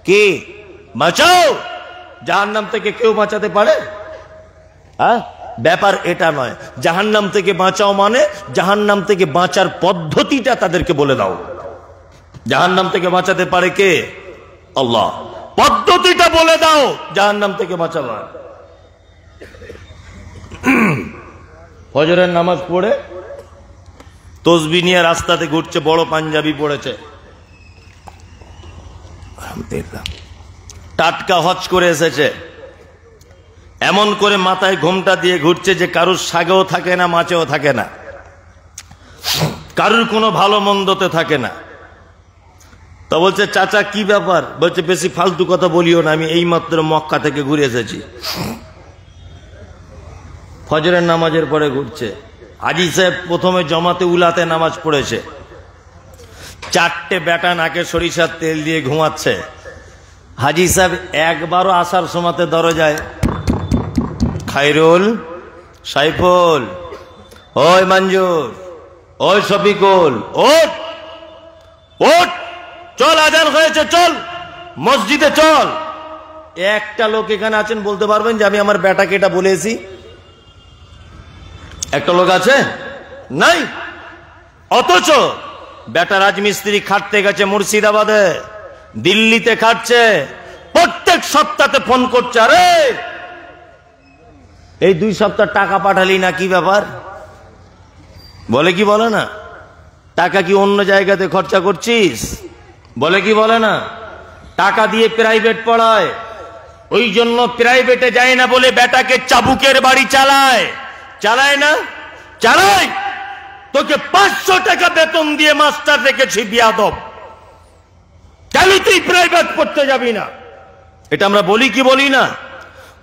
কে বাঁচাও। জাহান্নাম থেকে কেউ বাঁচাতে পারে? হ্যাঁ, ব্যাপার এটা নয়। জাহান্নাম থেকে বাঁচাও মানে জাহান্নাম থেকে বাঁচার পদ্ধতিটা তাদেরকে বলে দাও। জাহান্নাম থেকে বাঁচাতে পারে কে? আল্লাহ। পদ্ধতিটা বলে দাও জাহান্নাম থেকে বাঁচাবার। ফজরের নামাজ পড়ে তসবিহ নিয়ে রাস্তাতে ঘুরছে, বড় পাঞ্জাবি পড়েছে, আলহামদুলিল্লাহ। টাটকা হজ করে এসেছে, এমন করে মাথায় ঘোমটা দিয়ে ঘুরছে যে কারুর শাকেও থাকে না, মাছেও থাকে না, কারুর কোনো ভালো মন্দতে থাকে না। তো বলছে, চাচা কি ব্যাপার? বলছে, বেশি ফালতু কথা বলিও না, আমি এইমাত্র মক্কা থেকে ঘুরে এসেছি। ফজরের নামাজের পরে ঘুরছে। হাজী সাহেব প্রথমে জমাতে উলাতে নামাজ পড়েছে, 4টে বেটা নাকে সরিষার তেল দিয়ে ঘুমাচ্ছে। হাজী সাহেব একবারও আসার সময়তে দরজায়, খায়রুল, সাইফুল, ওই মঞ্জুর, ওই শফিকুল, ওঠ ওঠ, চল আজান হয়েছে, চল মসজিদে চল। একটা লোক এখানে আছেন বলতে পারবেন যে আমি আমার বেটাকে এটা বলেছি? একটা লোক আছে? নাই। অথচ বেটা রাজমিস্ত্রি খাটতে গেছে মুর্শিদাবাদে, দিল্লিতে খাটছে, প্রত্যেক সপ্তাহে ফোন করছে, আরে এই 2 সপ্তাহ টাকা পাঠালি না, কি ব্যাপার? বলে কি বলে না? টাকা কি অন্য জায়গাতে খরচা করছিস? বলে কি বলে না? টাকা দিয়ে প্রাইভেট পড়ায়, ওই জন্য প্রাইভেটে যায় না বলে বেটাকে চাবুকের বাড়ি চালায়। চালায় না? চালায়। তোকে 500 টাকা বেতন দিয়ে মাস্টার রেখেছি বিয়াদব, কেন তুই প্রাইভেট পড়তে যাবি না? এটা আমরা বলি কি বলি না?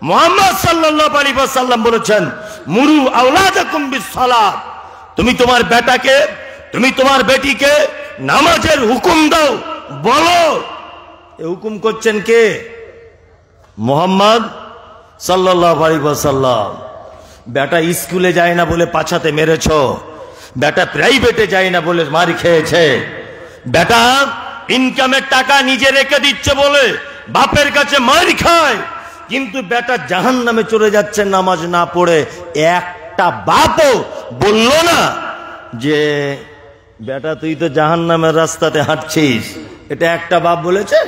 মুহাম্মদ সাল্লাল্লাহু আলাইহি ওয়াসাল্লাম বলেছেন, মুরু আওলাদাকুম বিসসালাত, তুমি তোমার বেটাকে, তুমি তোমার বেটিকে নামাজের হুকুম দাও, বলো। এই হুকুম করছেন কে? মুহাম্মদ সাল্লাল্লাহু আলাইহি ওয়াসাল্লাম। বেটা স্কুলে যায় না বলে পাছাতে মেরেছ, বেটা প্রাইভেটে যায় না বলে মার খেয়েছে, বেটা ইনকামের টাকা নিজে রেখে দিচ্ছে বলে বাপের কাছে মার খায়, কিন্তু বেটা জাহান্নামে চলে যাচ্ছে নামাজ না পড়ে। একটা বাপও বলল না যে বেটা তুই তো জাহান্নামের রাস্তাতে হাঁটছিস। এটা একটা বাপ বলেছে?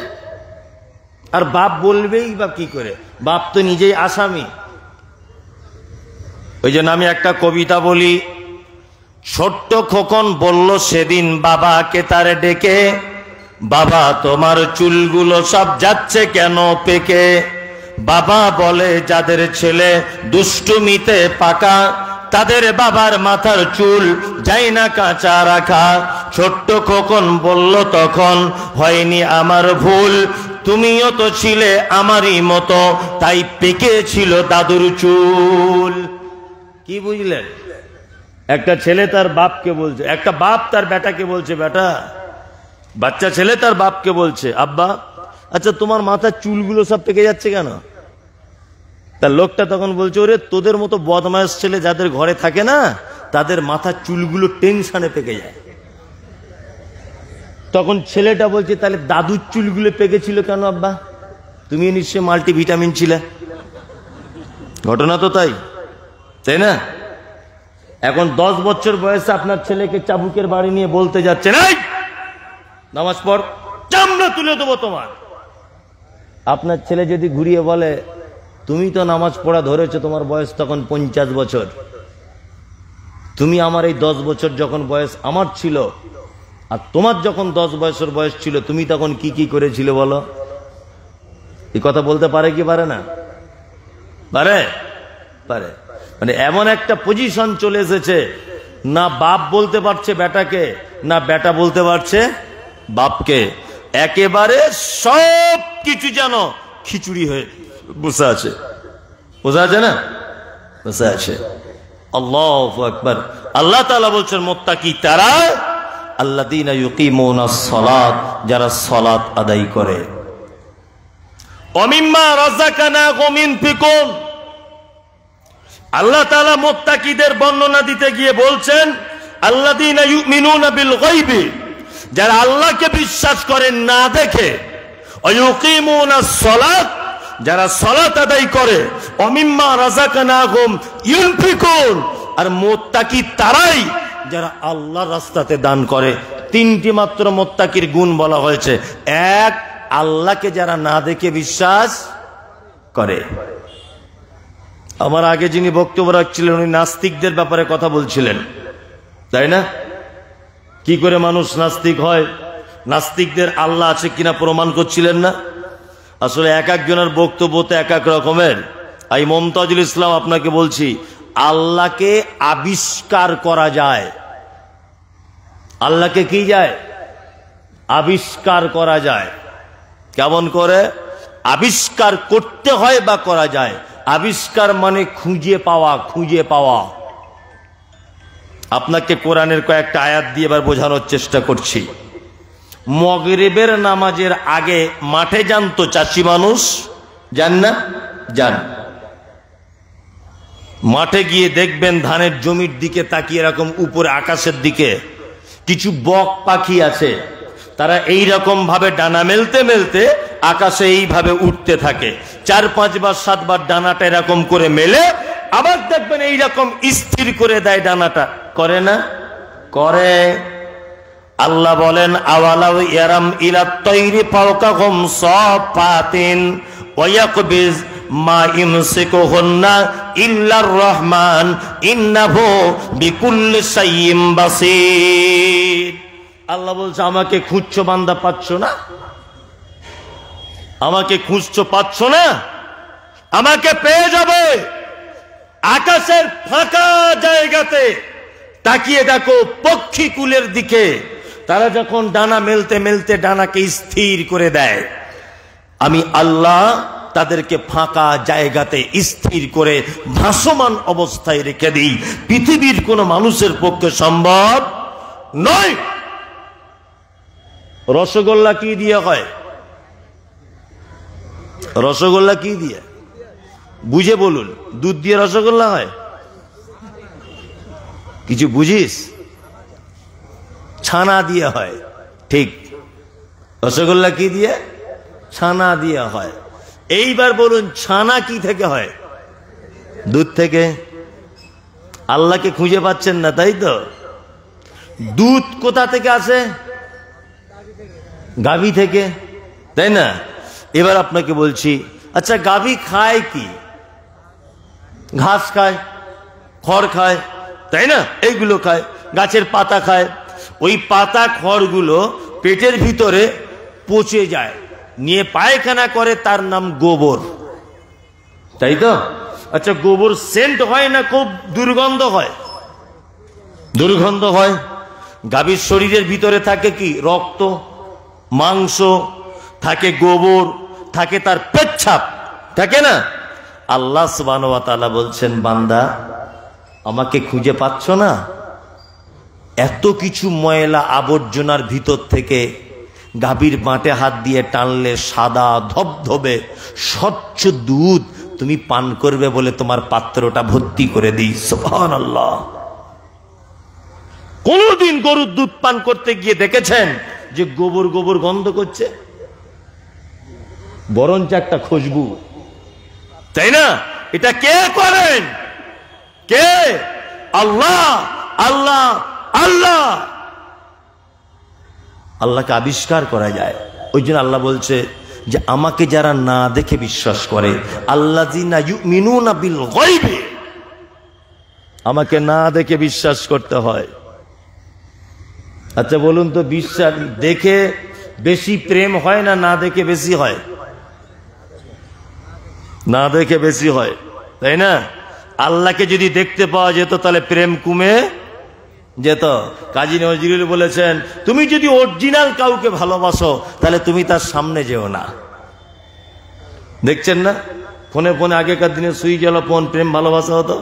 আর বাপ বলবেই বা কি করে? বাপ তো নিজেই আসামি। ওই জন্য আমি একটা কবিতা বলি, ছোট্ট খোকন বলল সেদিন বাবাকে তার ডেকে, বাবা তোমার চুলগুলো সব যাচ্ছে কেন পেকে? বাবা বলে যাদের ছেলে দুষ্টুমিতে পাকা, তাদের বাবার মাথার চুল যায় না কাঁচা রাখা। ছোট্ট খোকন বলল তখন, হয়নি আমার ভুল, তুমিও তো ছিলে আমারই মতো, তাই পেকে ছিল দাদুর চুল। কি বুঝলেন? একটা ছেলে তার বাপকে বলছে, একটা বাপ তার বেটাকে বলছে, বেটা, বাচ্চা ছেলে তার বাপকে বলছে, আব্বা আচ্ছা তোমার মাথার চুলগুলো সব পেকে যাচ্ছে কেন? তার লোকটা তখন বলছে, ওরে তোদের মতো বদমাশ ছেলে যাদের ঘরে থাকে না, তাদের মাথার চুলগুলো টেনশনে পেকে যায়। তখন ছেলেটা বলছে, তাহলে দাদুর চুলগুলো পেকেছিল কেন আব্বা? তুমি নিশ্চয় মাল্টিভিটামিন ছিলে। ঘটনা তো তাই, তাই না? এখন 10 বছর বয়সে আপনার ছেলেকে চাবুকের বাড়ি নিয়ে বলতে যাচ্ছে, নাই নামাজ পড়, চামড়া তুলে দেবো তোমার। আপনার ছেলে যদি ঘুরিয়ে বলে, তুমি তো নামাজ পড়া ধরেছো, তোমার বয়স তখন 50 বছর, তুমি আমার এই 10 বছর যখন বয়স আমার ছিল, আর তোমার যখন 10 বছর বয়স ছিল, তুমি তখন কি কি করেছিলে বলো? এই কথা বলতে পারে কি পারে না? পারে, পারে। মানে এমন একটা পজিশন চলে এসেছে, না বাপ বলতে পারছে বেটাকে, না বেটা বলতে পারছে বাপকে। একেবারে সব কিছু যেন খিচুড়ি হয়ে বসে আছে, বসে আছে না, বসে আছে। আল্লাহু আকবার। আল্লাহ তাআলা বলছেন, মুত্তাকি তারা আল্লাযীনা ইউকিমুনাস সালাত, যারা সালাত আদায় করে। ওমিম্মা রাযাকানাহুম ইউনফিকুন। আল্লাহ তাআলা মুত্তাকিদের বর্ণনা দিতে গিয়ে বলছেন, আল্লাযীনা ইউমিনুনা বিল গায়বি, যারা আল্লাহকে বিশ্বাস করে না দেখে, ওয়ায়ুকিমুনাস সালাত, যারা সালাত আদায় করে, ওমিম্মা রাযাকানাহুম ইউনফিকুন। আর মুত্তাকি তারাই যারা আল্লাহর রাস্তাতে দান করে। 3টি মাত্র মুত্তাকির গুণ বলা হয়েছে। এক, আল্লাহকে যারা না দেখে বিশ্বাস করে। আমার আগে যিনি বক্তব্য রাখছিলেন উনি নাস্তিকদের ব্যাপারে কথা বলছিলেন, তাই না? কি করে মানুষ নাস্তিক হয়? নাস্তিকদের আল্লাহ আছে কিনা প্রমাণ করছিলেন না? আসলে এক একজনের বক্তব্য তো এক এক রকমের। এই মমতাজুল ইসলাম আপনাকে বলছি, আল্লাহকে আবিষ্কার করা যায়। আল্লাহকে কি যায়? আবিষ্কার করা যায়। কেমন করে আবিষ্কার করতে হয় বা করা যায়? আবিষ্কার মানে খুঁজে পাওয়া, খুঁজে পাওয়া। আপনাকে কোরআনের কয়েকটা আয়াত দিয়ে এবার বোঝানোর চেষ্টা করছি। মাগরিবের নামাজের আগে মাঠে যান তো চাষি মানুষ? যান না? যান। মাঠে গিয়ে দেখবেন ধানের জমির দিকে তাকিয়ে এরকম উপরে আকাশের দিকে কিছু বক পাখি আছে। তারা এই রকম ভাবে ডানা মেলতে মেলতে আকাশে এইভাবে উঠতে থাকে। 4-5 বার 7 বার ডানাটা এরকম করে মেলে আবার দেখবেন এইরকম স্থির করে দেয় ডানাটা। করে না? করে। আল্লাহ বলেন, আওয়ালাউ ইয়ারাম ইলাত তাইরি ফাওকাহুম সাফাতিন ওয়া ইয়াকবিজ মা ইমসিকুহুন্না ইল্লার রহমান ইন্নাহু বিকুল্লি শাইইন বাসীর। আল্লাহ বলছে, আমাকে খুঁজছো বান্দা, পাচ্ছ না? আমাকে খুঁজছো, পাচ্ছ না? আমাকে পেয়ে যাবে। আকাশের ফাঁকা জায়গাতে তাকিয়ে দেখো পক্ষী কুলের দিকে, তারা যখন ডানা মেলতে মেলতে ডানাকে স্থির করে দেয়, আমি আল্লাহ তাদেরকে ফাঁকা জায়গাতে স্থির করে ভাসমান অবস্থায় রেখে দিই। পৃথিবীর কোন মানুষের পক্ষে সম্ভব নয়। রসগোল্লা কি দিয়ে হয়? রসগোল্লা কি দিয়ে? বুঝে বলুন। দুধ দিয়ে রসগোল্লা হয়? কিছু বুঝিস? ছানা দিয়ে হয়। ঠিক। রসগোল্লা কি দিয়ে? ছানা দিয়ে হয়। এইবার বলুন, ছানা কি থেকে হয়? দুধ থেকে। আল্লাহকে খুঁজে পাচ্ছেন না, তাই তো? দুধ কোথা থেকে আসে? গাভী থেকে, তাই না? এবার আপনাকে বলছি, আচ্ছা গাভী খায় কি? ঘাস খায়, খড় খায়, তাই না? এইগুলো খায়। গাছের পাতা খায়। ওই পাতা খড়গুলো পেটের ভিতরে পচে যায়, নিয়ে পায়খানা করে, তার নাম গোবর, তাই তো? আচ্ছা গোবর সেন্ট হয় না খুব দুর্গন্ধ হয়? দুর্গন্ধ হয়। গাভীর শরীরের ভিতরে থাকে কি? রক্ত, মাংস, থাকে গোবর, থাকে তার পেচ্ছাপ, থাকে না? আল্লাহ সুবহানাহু ওয়া তাআলা বলছেন, বান্দা আমাকে খুঁজে পাচ্ছ না? এত কিছু ময়লা আবর্জনার ভিতর থেকে গাভীর বাঁটে হাত দিয়ে টানলে সাদা ধবধবে স্বচ্ছ দুধ তুমি পান করবে বলে তোমার পাত্রটা ভর্তি করে দিই। সুবহানাল্লাহ। কোনদিন গরুর দুধ পান করতে গিয়ে দেখেছেন যে গোবর গোবর গন্ধ করছে? বরঞ্চ একটা খুশবু, তাই না? এটা কে করেন? কে? আল্লাহ। আল্লাহ আল্লাহ আল্লাহকে আবিষ্কার করা যায়। ওই জন্য আল্লাহ বলছে যে আমাকে যারা না দেখে বিশ্বাস করে, আল্লাযিনা ইউমিনুনা বিল গায়বি, আমাকে না দেখে বিশ্বাস করতে হয়। আচ্ছা বলুন তো, বিশ্বাস দেখে বেশি প্রেম হয় না না দেখে বেশি হয়? না দেখে বেশি হয়, তাই না? আল্লাহকে যদি দেখতে পাওয়া যেত তাহলে প্রেম কমে যেত। কাজী নজরুল বলেছেন, তুমি যদি অরিজিনাল কাউকে ভালোবাসো তাহলে তুমি তার সামনে যেও না। দেখছেন না ফোনে ফোনে আগেকার দিনে সুইচ ওয়ালা ফোন, প্রেম ভালোবাসা হতো।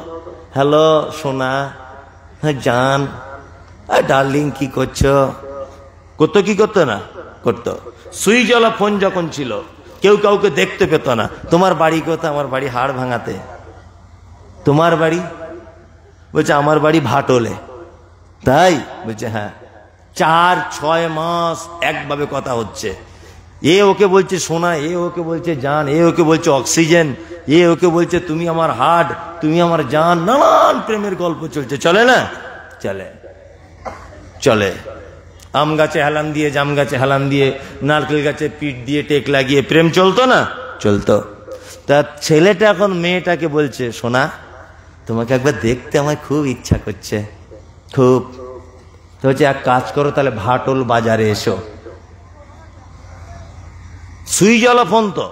হ্যালো সোনা, হ্যাঁ জান, ডার্লিং কি করছো? করতো কি করতো না? করতো। সুইচ ওয়ালা ফোন যখন ছিল কেউ কাউকে দেখতে পেত না। তোমার বাড়ি কোথায়? আমার বাড়ি হাড় ভাঙাতে। তোমার বাড়ি? বলছে আমার বাড়ি ভাটলে। তাই? বলছে হ্যাঁ। 4-6 মাস একভাবে কথা হচ্ছে। এ ওকে বলছে সোনা, এ ওকে বলছে জান, এ ওকে বলছে অক্সিজেন, এ ওকে বলছে তুমি আমার হার্ট, তুমি আমার জান। নানান প্রেমের গল্প চলছে। চলে না? চলে চলে। আম গাছে হেলান দিয়ে, জাম গাছে হেলান দিয়ে, নারকেল গাছে পিঠ দিয়ে টেক লাগিয়ে প্রেম চলতো না? চলতো। তা ছেলেটা এখন মেয়েটাকে বলছে, সোনা তোমাকে একবার দেখতে আমার খুব ইচ্ছা করছে, খুব। তো হচ্ছে এক কাজ করো, তাহলে ভাটল বাজারে এসো। সুইচওয়ালা ফোন তো।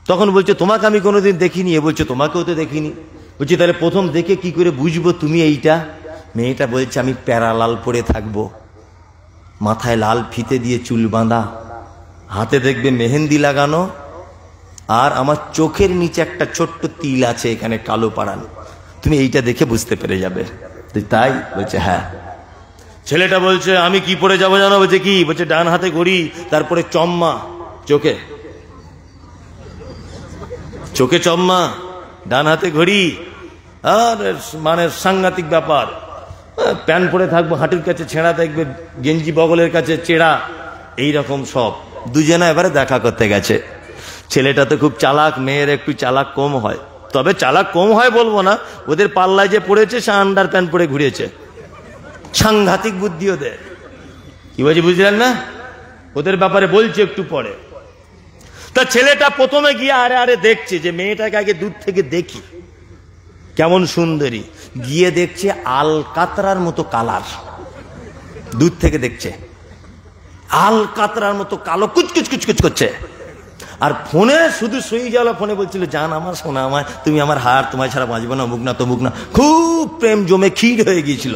তখন বলছে তোমাকে আমি কোনোদিন দেখিনি। এ বলছে তোমাকেও তো দেখিনি। বলছি তাহলে প্রথম দেখে কি করে বুঝবো তুমি এইটা? মেয়েটা বলছে আমি প্যারালাল পরে থাকবো, মাথায় লাল ফিতে দিয়ে চুল বাঁধা, হাতে দেখবে মেহেন্দি লাগানো, আর আমার চোখের নিচে একটা ছোট্ট তিল আছে এখানে কালো পাড়ান, তুমি এইটা দেখে বুঝতে পেরে যাবে। তাই? বলছে হ্যাঁ। ছেলেটা বলছে আমি কি পরে যাবো জানো? বলছে কি? বলছে ডান হাতে ঘড়ি, তারপরে চম্মা চোখে, চোখে চম্মা, ডান হাতে ঘড়ি, আর মানে সাংঘাতিক ব্যাপার। প্যান্ট পরে থাকবো, হাঁটুর কাছে ছেঁড়া দেখবে, গেঞ্জি বগলের কাছে চেড়া, এইরকম সব। দুজনে এবারে দেখা করতে গেছে। ছেলেটা তো খুব চালাক, মেয়ের একটু চালাক কম হয়। তবে চালাক কম হয় বলবো না, ওদের পাল্লায় যে পড়েছে সে আন্ডার প্যান্ট পরে ঘুরেছে। সাংঘাতিক বুদ্ধি ওদের। কি বলছি বুঝলেন না? ওদের ব্যাপারে বলছে একটু পরে। তা ছেলেটা প্রথমে গিয়ে আরে আরে দেখছে যে মেয়েটাকে আগে দূর থেকে দেখি কেমন সুন্দরী। গিয়ে দেখছে আলকাতরার মতো কালার, দূর থেকে দেখছে আলকাতরার মতো কালো, কুচকুচ কুচকুচ করছে। আর ফোনে শুধু সুইচ জ্বালা, ফোনে বলছিল জান আমার, সোনা আমার, তুমি আমার হার, তোমায় ছাড়া বাঁচবো না, মুখ না তমুক না। খুব প্রেম জমে ক্ষীর হয়ে গিয়েছিল।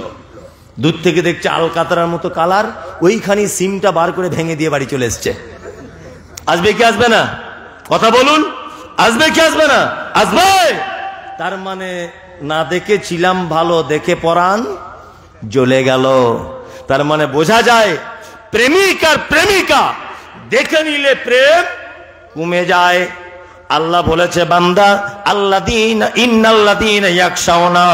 দূর থেকে দেখছে আলকাতরার মতো কালার, ওইখানে সিমটা বার করে ভেঙে দিয়ে বাড়ি চলে এসছে। আসবে কি আসবে না? কথা বলুন, আসবে কি আসবে না? আসবে। তার মানে না দেখেছিলাম ভালো, দেখে পরাণ জ্বলে গেল। তার মানে বোঝা যায় প্রেমিক আর প্রেমিকা দেখে নিলে প্রেম কমে যায়। আল্লাহ বলেছে বান্দা আল্লাযীনা ইন্নাল্লাযীনা ইয়াখশাউনা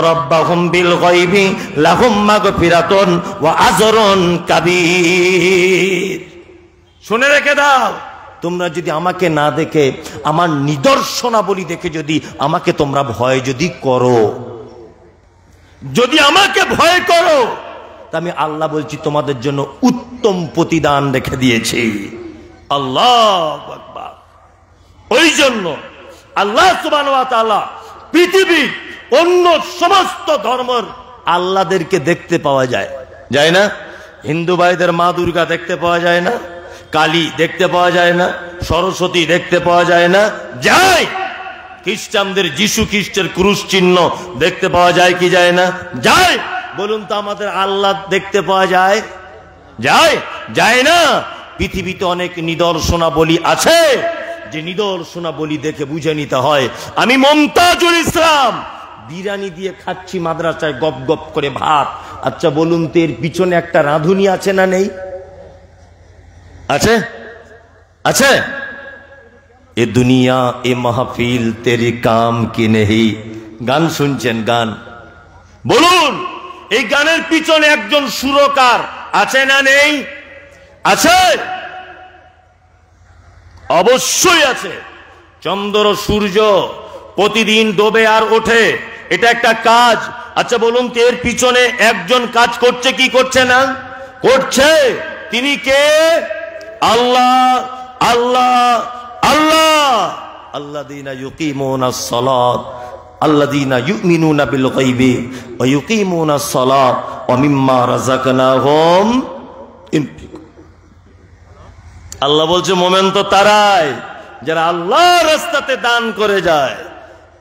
রাব্বাহুম বিল গায়বি লাহুম মাগফিরাতুন ওয়া আজরুন কাবীর। শুনে রেখে দাও, তোমরা যদি আমাকে না দেখে, আমার নিদর্শনাবলী দেখে যদি আমাকে তোমরা ভয় যদি করো, যদি আমাকে ভয় করো, তা আমি আল্লাহ বলছি তোমাদের জন্য উত্তম প্রতিদান রেখে দিয়েছি। আল্লাহু আকবার। ওই জন্য আল্লাহ সুবহানাহু ওয়া তাআলা পৃথিবীর অন্য সমস্ত ধর্মের আল্লাহদেরকে দেখতে পাওয়া যায়, যায় না? হিন্দু ভাইদের মা দুর্গা দেখতে পাওয়া যায় না? কালী দেখতে পাওয়া যায় না? সরস্বতী দেখতে পাওয়া যায় না? যায়। খ্রিস্টানদের যিশু খ্রিস্টের ক্রুশ চিহ্ন দেখতে পাওয়া যায় কি যায় না? যায়। বলুন তো আমাদের আল্লাহ দেখতে পাওয়া যায়? যায়? যায় না। পৃথিবীতে অনেক নিদর্শনাবলী আছে, যে নিদর্শনাবলী দেখে বুঝে নিতে হয়। আমি মমতাজুল ইসলাম বিরিয়ানি দিয়ে খাচ্ছি মাদ্রাসায় গপ গপ করে ভাত। আচ্ছা বলুন তো এর পিছনে একটা রাঁধুনি আছে না নেই? আছে? আছে? এ দুনিয়া এ মাহফিল তেরি কাম কি নেহি। গান শুনছেন? গান বলুন, এই গানের পিছনে একজন সুরকার আছে না নেই? আছে, অবশ্যই আছে। চন্দ্র সূর্য প্রতিদিন ডোবে আর ওঠে, এটা একটা কাজ। আচ্ছা বলুন তো এর পিছনে একজন কাজ করছে কি করছে না? করছে। তিনি কে? আল্লাহ। আল্লাহ আল্লাহ। আল্লাযীনা ইউকিমুনাস সালাত আল্লাযীনা ইউমিনুনা বিল গায়বি ওয়া ইউকিমুনাস সালাত ওয়া মিম্মা রাযাকনাহুম ইউনফিকুন। আল্লাহ বলছে মোমেন তো তারাই যারা আল্লাহর রাস্তাতে দান করে যায়।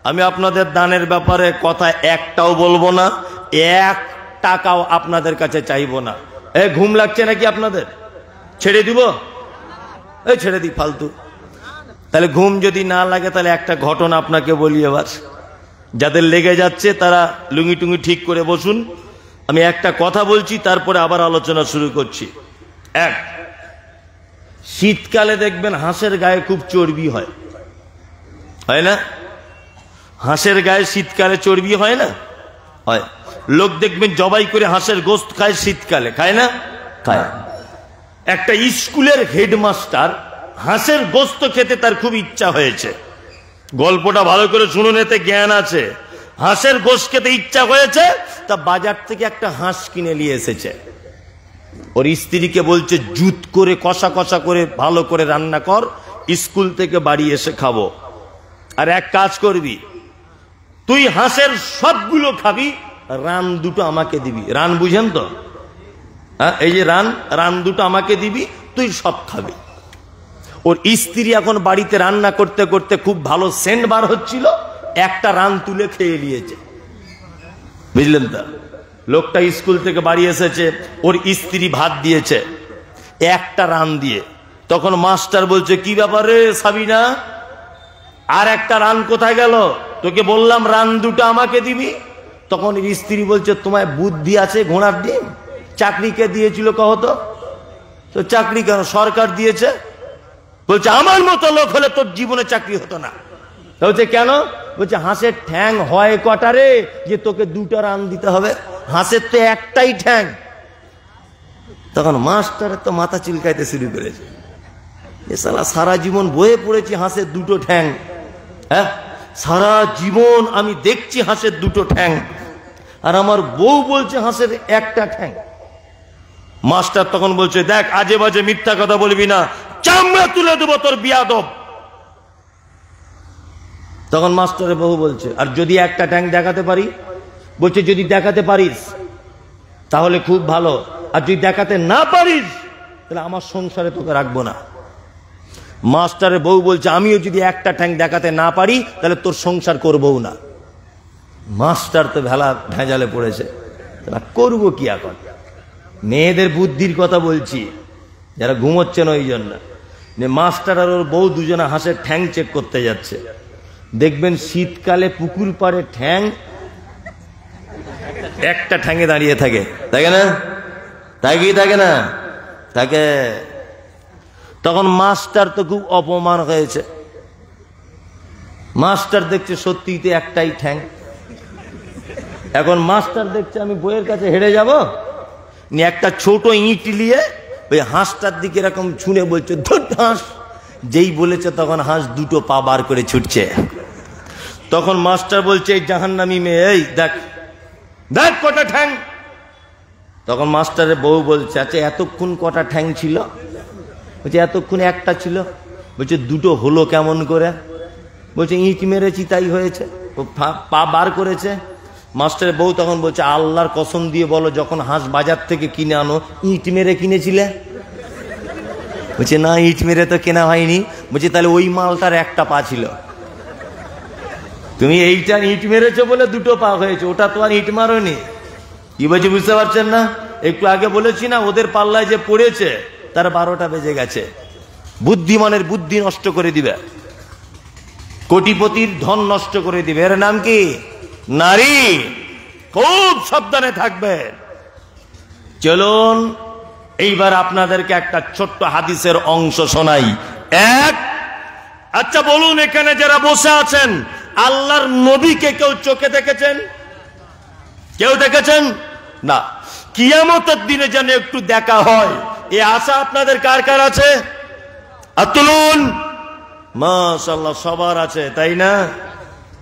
আমি আপনাদের দানের ব্যাপারে কথা একটাও বলবো না, 1 টাকাও আপনাদের কাছে চাইবো না। ঘুম লাগছে নাকি আপনাদের? ছেড়ে দিব? ছেড়ে দিই ফালতু। তাহলে ঘুম যদি না লাগে তাহলে একটা ঘটনা আপনাকে বলি এবার। যাদের লেগে যাচ্ছে তারা লুঙ্গি টুঙ্গি ঠিক করে বসুন। আমি একটা কথা বলছি, তারপরে আবার আলোচনা শুরু করছি। এক, শীতকালে দেখবেন হাঁসের গায়ে খুব চর্বি হয়, হয় না? হাঁসের গায়ে শীতকালে চর্বি হয় না? হয়। লোক দেখবেন জবাই করে হাঁসের গোশত খায় শীতকালে, খায় না? খায়। একটা স্কুলের হেডমাস্টার হাঁসের গোশত খেতে তার খুব ইচ্ছা হয়েছে। গল্পটা ভালো করে শুনুন, এতে জ্ঞান আছে। হাঁসের গোশত খেতে ইচ্ছা হয়েছে, তা বাজার থেকে একটা হাঁস কিনে নিয়ে এসেছে। ওর স্ত্রীকে বলছে জুত করে কষা কষা করে ভালো করে রান্না কর, স্কুল থেকে বাড়ি এসে খাবো। আর এক কাজ করবি, তুই হাঁসের সবগুলো খাবি, রান দুটো আমাকে দিবি। রান বুঝেন তো? হ্যাঁ, এই যে রান, রান দুটো আমাকে দিবি, তুই সব খাবি। ওর স্ত্রী এখন বাড়িতে রান্না করতে করতে খুব ভালো সেন্ট বার হচ্ছিল, একটা রান তুলে খেয়ে নিয়েছে। বুঝলেন তো? লোকটা স্কুল থেকে বাড়ি এসেছে, ওর স্ত্রী ভাত দিয়েছে একটা রান দিয়ে। তখন মাস্টার বলছে, কি ব্যাপারে সাবিনা, আর একটা রান কোথায় গেল? তোকে বললাম রান দুটো আমাকে দিবি। তখন স্ত্রী বলছে, তোমায় বুদ্ধি আছে ঘোড়ার ডিম? চাকরি কে দিয়েছিল কহ তো? তো চাকরি কেন, সরকার দিয়েছে। বলছে, আমার মতো লোক হলে তোর জীবনে চাকরি হতো না। বলছে কেন? বলছে, হাঁসের ঠ্যাং হয় কটারে যে তোকে দুটো রান দিতে হবে? হাঁসের তো একটাই ঠ্যাং। তখন মাস্টারের তো মাথা চিলকাইতে শুরু করেছে, এ শালা সারা জীবন বয়ে পড়েছি হাঁসের দুটো ঠ্যাং, হ্যাঁ সারা জীবন আমি দেখছি হাঁসের দুটো ঠ্যাং, আর আমার বউ বলছে হাঁসের একটা ঠ্যাং। মাস্টার তখন বলছে, দেখ আজে বাজে মিথ্যা কথা বলবি না, চামড়া তুলে দেবো তোর বিয়াদব। তখন মাস্টারের বউ বলছে, আর যদি একটা ঠ্যাং দেখাতে পারি? বলছে, যদি দেখাতে পারিস তাহলে খুব ভালো, আর যদি দেখাতে না পারিস তাহলে আমার সংসারে তোকে রাখবো না। মাস্টারের বউ বলছে, আমিও যদি একটা ঠ্যাং দেখাতে না পারি তাহলে তোর সংসার করবও না। মাস্টার তো ভেজালে পড়েছে, করবো কি এখন? মেয়েদের বুদ্ধির কথা বলছি, যারা ঘুমোচ্ছেন ওই জন্য। মাস্টার আর ওর বউ দুজনে হাঁসের ঠ্যাং চেক করতে যাচ্ছে। দেখবেন শীতকালে পুকুর পাড়ে ঠ্যাং একটা ঠ্যাঙে দাঁড়িয়ে থাকে, থাকে না? থাকে না? থাকে। তখন মাস্টার তো খুব অপমান হয়েছে। মাস্টার দেখছে সত্যিতে একটাই ঠ্যাং। এখন মাস্টার দেখছে আমি বইয়ের কাছে হেরে যাব, একটা ছোট ইট নিয়ে ওই হাঁসটার দিকে এরকম ছুঁড়ে বলছে, ধুর হাঁস। যেই বলেছে তখন হাঁস দুটো পা বার করে ছুটছে। তখন মাস্টার বলছে, এই জাহান্নামী মেয়ে, এই দেখ দেখ কটা ঠ্যাং। তখন মাস্টারের বউ বলছে, আচ্ছা এতক্ষণ কটা ঠ্যাং ছিল? বলছে, এতক্ষণ একটা ছিল। বলছে, দুটো হলো কেমন করে? বলছে, ইট মেরেছি তাই হয়েছে, ও পা বার করেছে। মাস্টারের বউ তখন বলছে, আল্লাহর কসম দিয়ে বলো, যখন হাঁস বাজার থেকে কিনে আনো ইট মেরে কিনেছিলে? বলছে, না ইট মেরে তো কেনা হয়নি। বলছে, তাহলে ওই মালটার একটা পা ছিল, তুমি এইটা ইট মেরেছো বলে দুটো পা হয়েছে, ওটা তো আর ইট মারোনি। কি বলছে বুঝতে পারছেন না? একটু আগে বলেছি না, ওদের পাল্লায় যে পড়েছে তার 12টা বেজে গেছে। বুদ্ধিমানের বুদ্ধি নষ্ট করে দিবে, কোটিপতির ধন নষ্ট করে দিবে। এর নাম কি? নারী। খুব সাবধানে থাকবে। চলুন এইবার আপনাদেরকে একটা ছোট্ট হাদিসের অংশ শোনাই। আচ্ছা বলুন, এখানে যারা বসে আছেন আল্লাহর নবীকে কেউ চোখে দেখেছেন? কেউ দেখেছেন না? কিয়ামতের দিনে যেন একটু দেখা হয়, এ আশা আপনাদের কার কার আছে? আর তুলুন। মাশাআল্লাহ, সবার আছে, তাই না?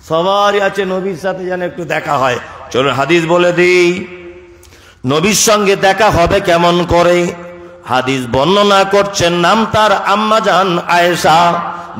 সবারই আছে, নবীর সাথে যেন একটু দেখা হয়। চলুন হাদিস বলে দিই, নবীর সঙ্গে দেখা হবে কেমন করে। হাদিস বর্ণনা করছেন, নাম তার আম্মাজান আয়েশা,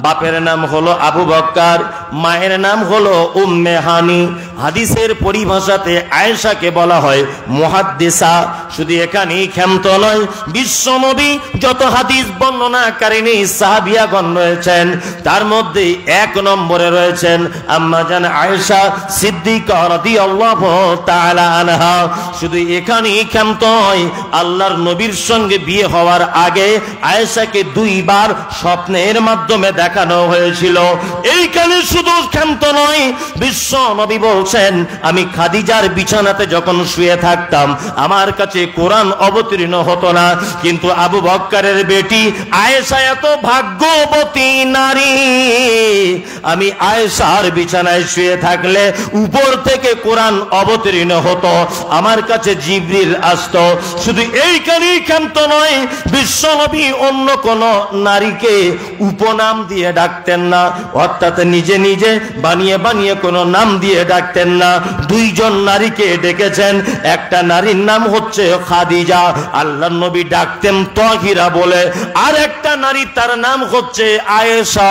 বাপের নাম হলো আবু বকর, মায়ের নাম হলো উম্মে হানি। হাদিসের পরিভাষাতে আয়েশাকে বলা হয় মুহাদ্দিসা। শুধু এখানেই ক্ষান্ত নয়, বিশ্বনবী যত হাদিস বর্ণনাকারিণী সাহাবিয়াগণ রয়েছেন তার মধ্যে 1 নম্বরে রয়েছেন আম্মাজান আয়েশা সিদ্দিকা রাদিয়াল্লাহু তাআলা আনহা। শুধু এখানেই ক্ষান্ত নয়, আল্লাহর নবীর সঙ্গে বিয়ে হওয়ার আগে আয়েশাকে 2 বার স্বপ্নের মাধ্যমে দেখানো হয়েছিল। এইখানে শুধু ক্ষান্ত নয়, বিশ্ব নবী বলছেন, আমি খাদিজার বিছানাতে যখন শুয়ে থাকতাম আমার কাছে কোরআন অবতীর্ণ হতো না, কিন্তু আবু বকরের বেটি আয়েশা এত ভাগ্যবতী নারী, আমি আয়েশার বিছানায় শুয়ে থাকলে উপর থেকে কোরআন অবতীর্ণ হতো, আমার কাছে জিবরিল আসতো। শুধু এইখানেই ক্ষান্ত নয়, বিশ্ব নবী অন্য কোন নারীকে উপনাম দিয়ে ডাকতেন না, অর্থাৎ নিজে নিজে বানিয়ে বানিয়ে কোনো নাম দিয়ে ডাকতেন না। দুইজন নারীকে ডেকেছেন, একটা নারীর নাম হচ্ছে খাদিজা, আল্লাহর নবী ডাকতেন তাহিরা বলে, আর একটা নারী তার নাম হচ্ছে আয়েশা,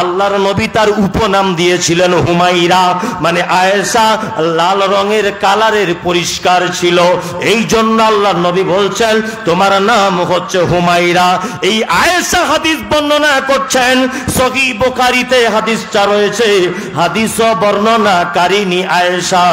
আল্লাহর নবী তার উপনাম দিয়েছিলেন হুমাইরা। মানে আয়েশা লাল রঙের কালারের পরিষ্কার ছিল, এই জন্য আল্লাহর নবী বলছেন তোমার নাম হচ্ছে হুমাইরা। এই আয়েশা হাদিস বর্ণনা করছেন, সহিহ বুখারীতে হাদিসটা রয়েছে, হাদিস বর্ণনাকারিনী আয়েশা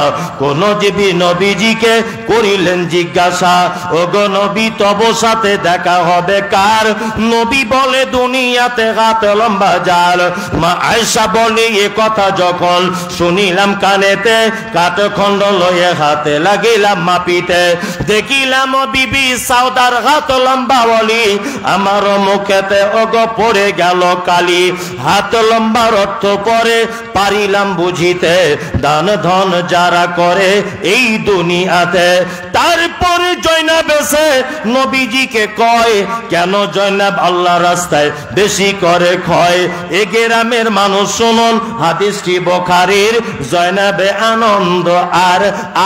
কোন জীবী নবীজিকে করিলেন জিজ্ঞাসা, ওগো নবী তব সাথে দেখা হবে কার? নবী বলে দুনিয়াতে হাত লম্বা জাল। মা আয়েশা বলে এ কথা যখন শুনিলাম কানেতে, কাঠখণ্ড লয়ে হাতে লাগিলাম মাপিতে, দেখিলাম বিবি সাউদার হাত লম্বা বলি, আমার মুখেতে ওগো পড়ে গেল কালি। হাত লম্বার অর্থ পরে পারিলাম বুঝিতে, দান ধন যারা করে এই দুনিয়াতে। তারপরে জয়নাব এসে নবীজিকে কয়, কেন জয়নাব আল্লাহ রাস্তায় বেশি করে ক্ষয়? এ গ্রামের মানুষ শুনুন হাদিসটি বুখারীর, জয়নাবে আনন্দ আর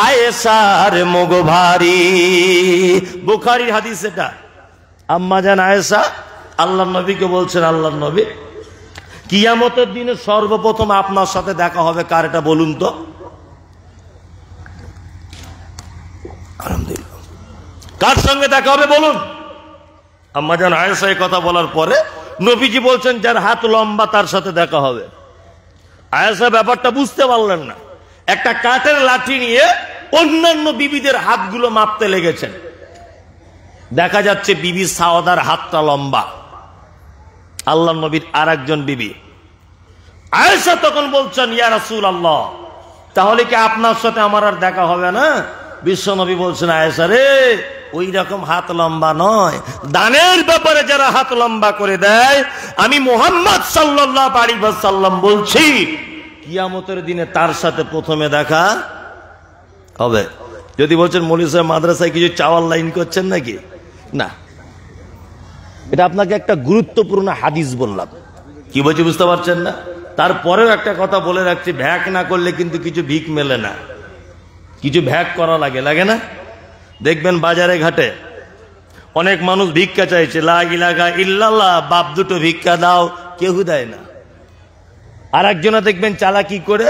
আয়েশার মুখ ভারী। বুখারীর হাদিস এটা। আম্মা জান আয়েশা আল্লাহর নবীকে বলছেন, আল্লাহর নবী কিয়ামতের দিনে সর্বপ্রথম আপনার সাথে দেখা হবে কার, এটা বলুন তো। আলহামদুলিল্লাহ, কার সঙ্গে দেখা হবে বলুন। আম্মা জান আয়েশা এই কথা বলার পরে নবীজি বলছেন যার হাত লম্বা তার সাথে দেখা হবে। আয়েশা ব্যাপারটা বুঝতে পারলেন না, একটা কাঠের লাঠি নিয়ে অন্যান্য বিবিদের হাতগুলো মাপতে লেগেছেন। দেখা যাচ্ছে বিবি সাওদার হাতটা লম্বা, আল্লাহর নবীর আর একজন বিবি। আয়েশা তখন বলছেন, ইয়া রাসূলুল্লাহ তাহলে কি আপনার সাথে আমার আর দেখা হবে না? বিশ্ব নবী বলছেন, আয়েশা রে ওই রকম হাত লম্বা নয়, দানের ব্যাপারে যারা হাত লম্বা করে দেয়, আমি মুহাম্মদ সাল্লাল্লাহু আলাইহি ওয়াসাল্লাম বলছি কিয়ামতের দিনে তার সাথে প্রথমে দেখা হবে। যদি বলছেন মৌলভী সাহেব মাদ্রাসায় কিছু চাওয়ার লাইন করছেন নাকি, না, এটা আপনাকে একটা গুরুত্বপূর্ণ হাদিস বললাম। কি বলছি বুঝতে পারছেন না? তারপরেও একটা কথা বলে রাখছি, ভ্যাক না করলে কিন্তু কিছু ভিক মেলে না, কিছু ভ্যাক করা লাগে, লাগে না? দেখবেন বাজারে ঘাটে অনেক মানুষ ভিক্ষা চাইছে, লা ইলাহা ইল্লাল্লাহ, বাপ দুটো ভিক্ষা দাও, কেউ দেয় না। আর একজনা দেখবেন চালাকি করে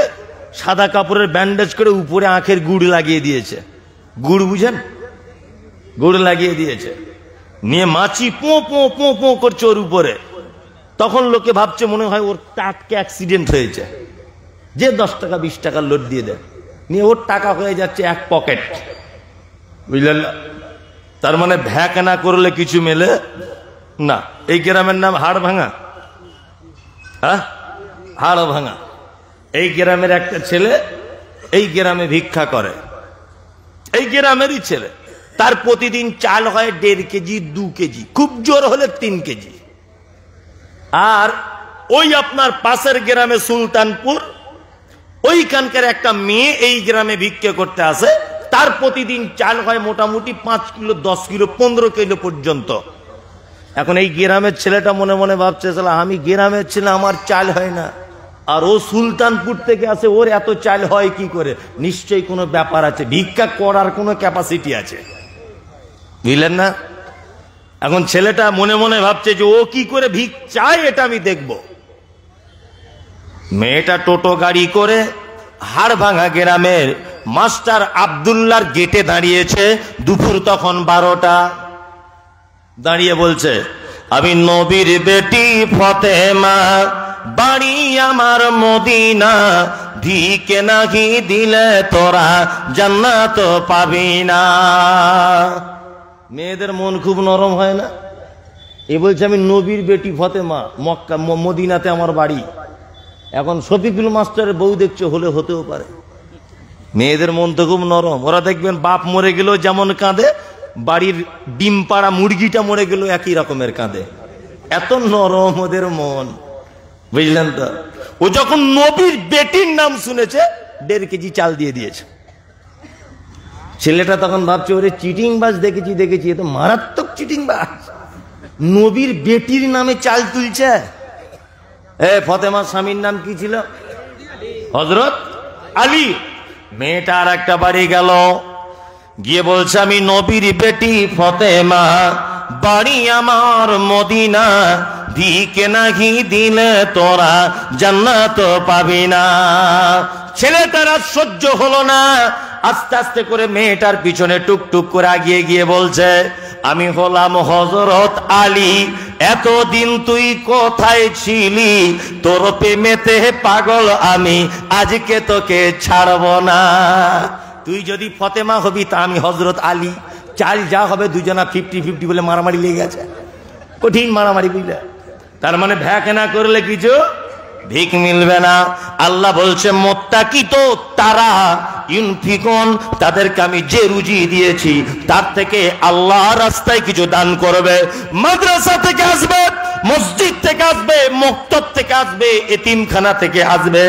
সাদা কাপড়ের ব্যান্ডেজ করে উপরে আখের গুড় লাগিয়ে দিয়েছে, গুড় বুঝেন, গুড় লাগিয়ে দিয়েছে, নিয়ে মাছি পো পো পো পো করছে ওর উপরে। তখন লোকে ভাবছে মনে হয় ওর টাটকে অ্যাক্সিডেন্ট হয়েছে, যে 10 টাকা 20 টাকার লোড দিয়ে দেয়, নিয়ে ওর টাকা হয়ে যাচ্ছে এক পকেট, বুঝলেন? তার মানে ভ্যাক না করলে কিছু মেলে না। এই গ্রামের নাম হাড় ভাঙা, হ্যাঁ হাড় ভাঙা। এই গ্রামের একটা ছেলে এই গ্রামে ভিক্ষা করে, এই গ্রামেরই ছেলে, তার প্রতিদিন চাল হয় 1.5 কেজি 2 কেজি, খুব জোর হলে 3 কেজি। আর ওই আপনার পাশের গ্রামে সুলতানপুর, ওইখানকার একটা মেয়ে এই গ্রামে ভিক্ষা করতে আসে, তার প্রতিদিন চাল হয় মোটামুটি 5 কিলো 10 কিলো 15 কিলো পর্যন্ত। এখন এই গ্রামের ছেলেটা মনে মনে ভাবছে, আমি গ্রামের ছেলে, আমার চাল হয় না, আর ও সুলতানপুর থেকে আসে, ওর এত চাল হয় কি করে? নিশ্চয়ই কোনো ব্যাপার আছে, ভিক্ষা করার কোনো ক্যাপাসিটি আছে, বুঝলেন না? এখন ছেলেটা মনে মনে ভাবছে যে ও কি করে ভিক চায় এটা আমি দেখব। মেয়েটা টোটো গাড়ি করে হাড়ভাঙা গ্রামের মাস্টার আব্দুল্লাহর গেটে দাঁড়িয়েছে। দুপুর তখন 12টা, দাঁড়িয়ে বলছে, আমি নবীর বেটি ফতেমা, বাড়ি আমার মদিনা, ভিকে নাহি দিলে তোরা জান্নাত পাবি না। মেয়েদের মন খুব নরম হয় না? এ বলছে আমি নবীর বেটি ফতেমা, মক্কা মদিনাতে আমার বাড়ি। এখন শফিকুল মাস্টারের বউ দেখছে, হলে হতেও পারে। মেয়েদের মন তো খুব নরম, ওরা দেখবেন বাপ মরে গেলেও যেমন কাঁদে, বাড়ির ডিম পাড়া মুরগিটা মরে গেলেও একই রকমের কাঁদে, এত নরম ওদের মন, বুঝলেন তো? ও যখন নবীর বেটির নাম শুনেছে 1.5 কেজি চাল দিয়ে দিয়েছে। ছেলেটা তখন ভাবছে, ওরে চিটিংবাজ দেখেছি, এ তো মারাত্মক চিটিংবাজ, নবীর বেটির নামে চাল তুলছে। ফতেমার স্বামীর নাম কি ছিল? হযরত আলী। মেয়েটা আর একটা বাড়ি গেল, গিয়ে বলছে আমি নবীর বেটি ফতেমা, বাড়ি আমার মদিনা, দিকে নাহি দিলে তোরা জান্নাত পাবি না। ছেলেটার আর সহ্য হলো না, আস্তে আস্তে করে মেয়েটার পিছনে টুকটুক করে আগিয়ে গিয়ে বলছে আমি হলাম হযরত আলী, এতদিন তুই কোথায় ছিলি? তোর প্রেমেতে পাগল আমি, আজকে তোকে ছাড়ব না। তুই যদি ফতেমা হবি তা আমি হযরত আলী, চাল যা হবে দুজনা 50-50 বলে মারামারি লেগে গেছে, কঠিন মারামারি বুঝলে। তার মানে ভ্যাক না করলে কিছু ভিক মিলবে না। আল্লাহ বলছে মুত্তাকি তো তারা, ইনফিকুন, তাদেরকে আমি যে রুজি দিয়েছি তার থেকে আল্লাহ রাস্তায় কিছু দান করবে। মাদ্রাসা থেকে আসবে, মসজিদ থেকে আসবে, মক্তব থেকে আসবে, এতিমখানা থেকে আসবে,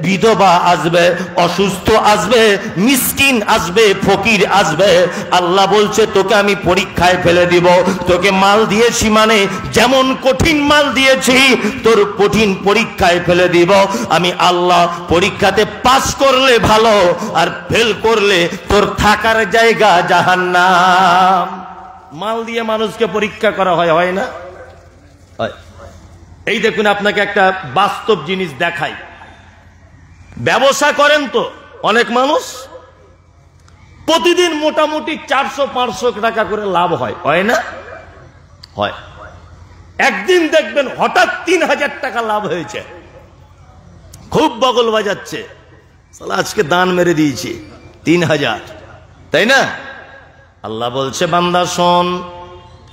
বিধবা আসবে, অসুস্থ আসবে, মিসকিন আসবে, ফকির আসবে। আল্লাহ বলছে তোকে আমি পরীক্ষায় ফেলে দিব। তোকে মাল দিয়েছি মানে যেমন কঠিন মাল দিয়েছি, তোর কঠিন পরীক্ষায় ফেলে দিব আমি আল্লাহ। পরীক্ষাতে পাস করলে ভালো, আর ফেল করলে তোর থাকার জায়গা জাহান্নাম। মাল দিয়ে মানুষকে পরীক্ষা করা হয় না? এই দেখুন আপনাকে একটা বাস্তব জিনিস দেখাই। ব্যবসা করেন তো অনেক মানুষ, প্রতিদিন মোটামুটি 400-500 টাকা করে লাভ হয় না? হয়। একদিন দেখবেন হঠাৎ 3000 টাকা লাভ হয়েছে, খুব বগল বাজাচ্ছে, সালা আজকে দান মেরে দিয়েছি 3000, তাই না? আল্লাহ বলছে বান্দা শোন,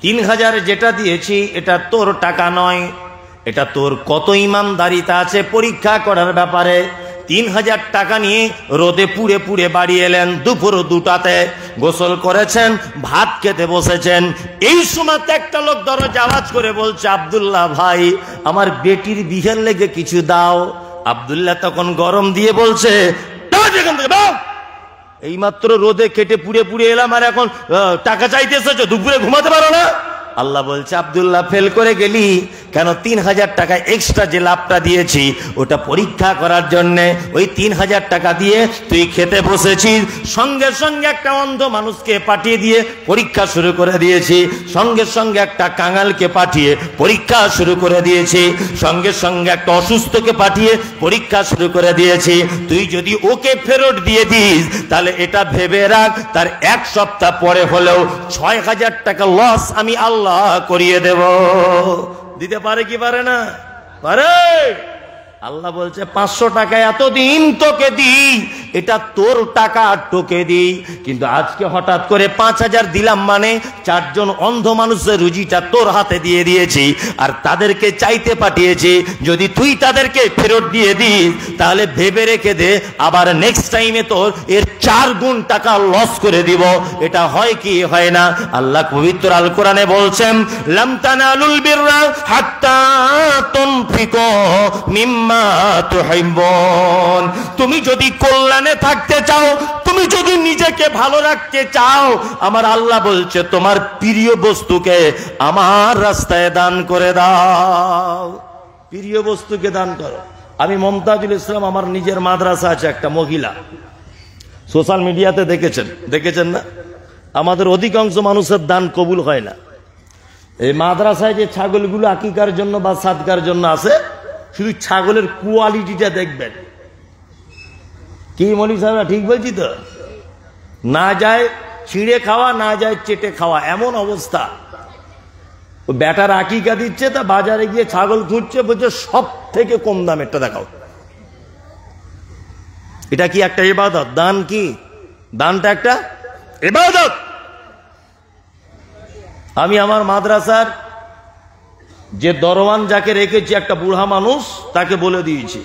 3000 যেটা দিয়েছি এটা তোর টাকা নয়, এটা তোর কত ইমানদারিতা আছে পরীক্ষা করার ব্যাপারে। 3000 টাকা নিয়ে রোদে পুড়ে পুড়ে বাড়ি এলেন, দুপুর 2টাতে গোসল করেছেন, ভাত খেতে বসেছেন। এই সময় একটা লোক দরজা আওয়াজ করে বলছে আব্দুল্লাহ ভাই, আমার বেটির বিয়ের লেগে কিছু দাও। আব্দুল্লাহ তখন গরম দিয়ে বলছে এইমাত্র রোদে কেটে পুড়ে পুড়ে এলাম, আর এখন টাকা চাইতে এসেছো? দুপুরে ঘুমাতে পারো না? আল্লাহ বলছে আব্দুল্লাহ ফেল করে গেলি কেন? 3000 টাকা এক্সট্রা যে লাভটা দিয়েছি ওটা পরীক্ষা করার জন্য। ওই 3000 টাকা দিয়ে তুই খেতে বসেছিস, সঙ্গে সঙ্গে একটা অন্ধ মানুষকে পাঠিয়ে দিয়ে পরীক্ষা শুরু করে দিয়েছি, সঙ্গে সঙ্গে একটা কাঙালকে পাঠিয়ে পরীক্ষা শুরু করে দিয়েছি, সঙ্গে সঙ্গে একটা অসুস্থকে পাঠিয়ে পরীক্ষা শুরু করে দিয়েছি। তুই যদি ওকে ফেরত দিয়ে দিস তাহলে এটা ভেবে রাখ, তার 1 সপ্তাহ পরে হলেও 6000 টাকা লস আমি আল্লাহ করিয়ে দেব। দিতে পারে কি পারে না? পারে। আল্লাহ বলছে 500 টাকা এতদিন তোকে দিই, এটা তোর টাকা তোকে দিই, কিন্তু আজকে হঠাৎ করে 5000 দিলাম মানে 4 জন অন্ধ মানুষের রুজিটা তোর হাতে দিয়ে দিয়েছি, আর তাদেরকে চাইতে পাঠিয়েছি। যদি তুই তাদেরকে ফেরত দিয়ে দিস তাহলে ভেবে রেখে দে, আবার নেক্সট টাইমে তোর এর 4 গুণ টাকা লস করে দিব। এটা হয় কি হয় না? আল্লাহ পবিত্র আল কোরআনে বলছেন লাম তানালুল বিররা হাত্তা তুনফিকু মিম্মা তুহিব্বুন। তুমি যদি কল্যাণে থাকতে চাও, তুমি যদি নিজেকে ভালো রাখতে চাও, আমার আল্লাহ বলছে তোমার প্রিয় বস্তুকে আমার রাস্তায় দান করে দাও। প্রিয় বস্তুকে দান করো। আমি মমতাজুল ইসলাম, আমার নিজের মাদ্রাসা আছে একটা, মহিলা, সোশ্যাল মিডিয়াতে দেখেছেন না? আমাদের অধিকাংশ মানুষের দান কবুল হয় না। এই মাদ্রাসায় যে ছাগলগুলো আকিকার জন্য বা সাদকার জন্য আছে, শুধু ছাগলের কোয়ালিটিটা দেখবেন। কি মলি সাহেব ঠিক বলছি তো? না যায় ছিঁড়ে খাওয়া, না যায় চেটে খাওয়া, এমন অবস্থা। ও ব্যাটার আকিকা দিচ্ছে, তা বাজারে গিয়ে ছাগল খুঁজছে, বলছে সব থেকে কম দামেরটা দেখাও। এটা কি একটা ইবাদত? দান কি? দানটা একটা ইবাদত। আমি আমার মাদ্রাসার যে দরওয়ান যাকে রেখেছি, একটা বুড়া মানুষ, তাকে বলে দিয়েছি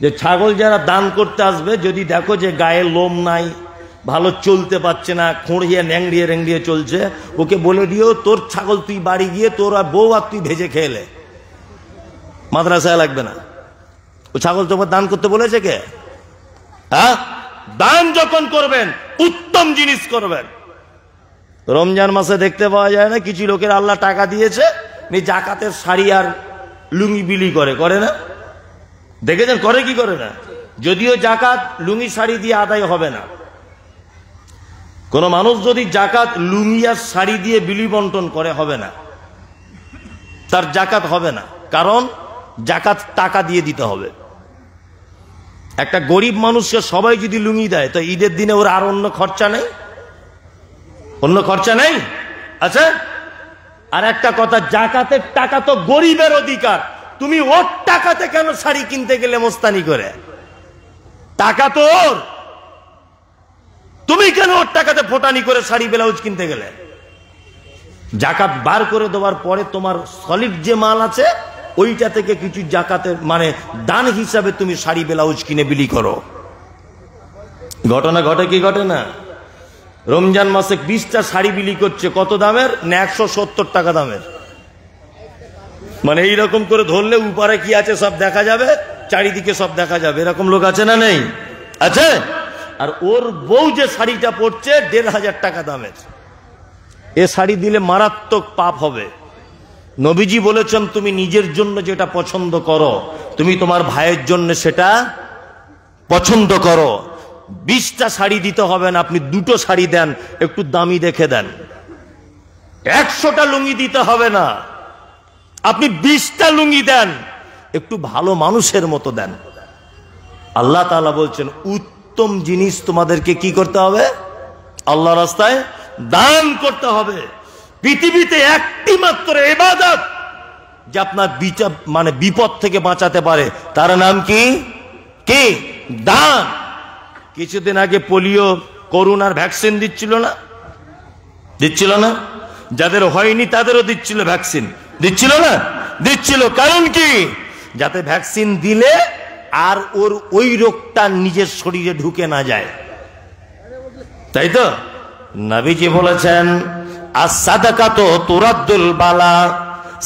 যে ছাগল যারা দান করতে আসবে, যদি দেখো যে গায়ে লোম নাই, ভালো চলতে পারছে না, খুঁড়িয়ে ন্যাংড়িয়ে রেংড়িয়ে চলছে, ওকে বলে দিও তোর ছাগল তুই বাড়ি গিয়ে তোর আর বউ আর তুই ভেজে খেলে, মাদ্রাসায় লাগবে না। ও ছাগল তোমার দান করতে বলেছে কে? হ্যাঁ, দান যখন করবেন উত্তম জিনিস করবেন। রমজান মাসে দেখতে পাওয়া যায় না কিছু লোকের আল্লাহ টাকা দিয়েছে, জাকাতের শাড়ি আর লুঙ্গি বিলি করে, করে না? দেখেছেন করে কি করে না? যদিও জাকাত লুঙ্গি শাড়ি দিয়ে আদায় হবে না। কোন মানুষ যদি জাকাত লুঙ্গি আর শাড়ি দিয়ে বিলি বন্টন করে, হবে না, তার জাকাত হবে না। কারণ জাকাত টাকা দিয়ে দিতে হবে। একটা গরিব মানুষকে সবাই যদি লুঙ্গি দেয়, তো ঈদের দিনে ওর আর অন্য খরচা নেই, অন্য খরচা নেই। আচ্ছা, আর একটা কথা, জাকাতের টাকা তো গরিবের অধিকার। তুমি ওর টাকাতে কেন শাড়ি কিনতে গেলে মোস্তানি করে? টাকা তো ওর, তুমি কেন ওর টাকাতে ফোটানি করে শাড়ি ব্লাউজ কিনতে গেলে? জাকাত বার করে দেওয়ার পরে তোমার সলিড যে মাল আছে ওইটা থেকে কিছু জাকাতের মানে দান হিসাবে তুমি শাড়ি ব্লাউজ কিনে বিলি করো। ঘটনা ঘটে কি ঘটে না? রমজান মাসে 20টা শাড়ি বিলি করছে, কত দামের না? 170 টাকা দামের। মানে এইরকম করে ধরলে উপরে কি আছে সব দেখা যাবে, চারিদিকে সব দেখা যাবে। এরকম লোক আছে না নেই? আছে। আর ওর বউ যে শাড়িটা পরছে 1500 টাকা দামের। এ শাড়ি দিলে মারাত্মক পাপ হবে। নবীজি বলেছেন, তুমি নিজের জন্য যেটা পছন্দ করো, তুমি তোমার ভাইয়ের জন্য সেটা পছন্দ করো। 20টা শাড়ি দিতে হবে না, আপনি 2টো শাড়ি দেন, একটু দামি দেখে দেন। 100টা লুঙ্গি দিতে হবে না, আপনি 20টা লুঙ্গি দেন, একটু ভালো মানুষের মতো দেন। আল্লাহ তাআলা বলছেন, উত্তম জিনিস তোমাদেরকে কি করতে হবে? আল্লাহর রাস্তায় দান করতে হবে। পৃথিবীতে একটি মাত্র ইবাদত যে আপনার মানে বিপদ থেকে বাঁচাতে পারে, তার নাম কি? কি? দান। কিছুদিন আগে পোলিও করোনার ভ্যাকসিন দিচ্ছিল না? দিচ্ছিল না? যাদের হয়নি তাদেরও দিচ্ছিল ভ্যাকসিন, দিচ্ছিল না? দিচ্ছিল। কারণ কি? যাতে ভ্যাকসিন দিলে আর ওর ওই রোগটা নিজের শরীরে ঢুকে না যায়, তাই তো? নবীজি বলেছেন, as-সাদাকাতু তুরাদ্দুল বালা।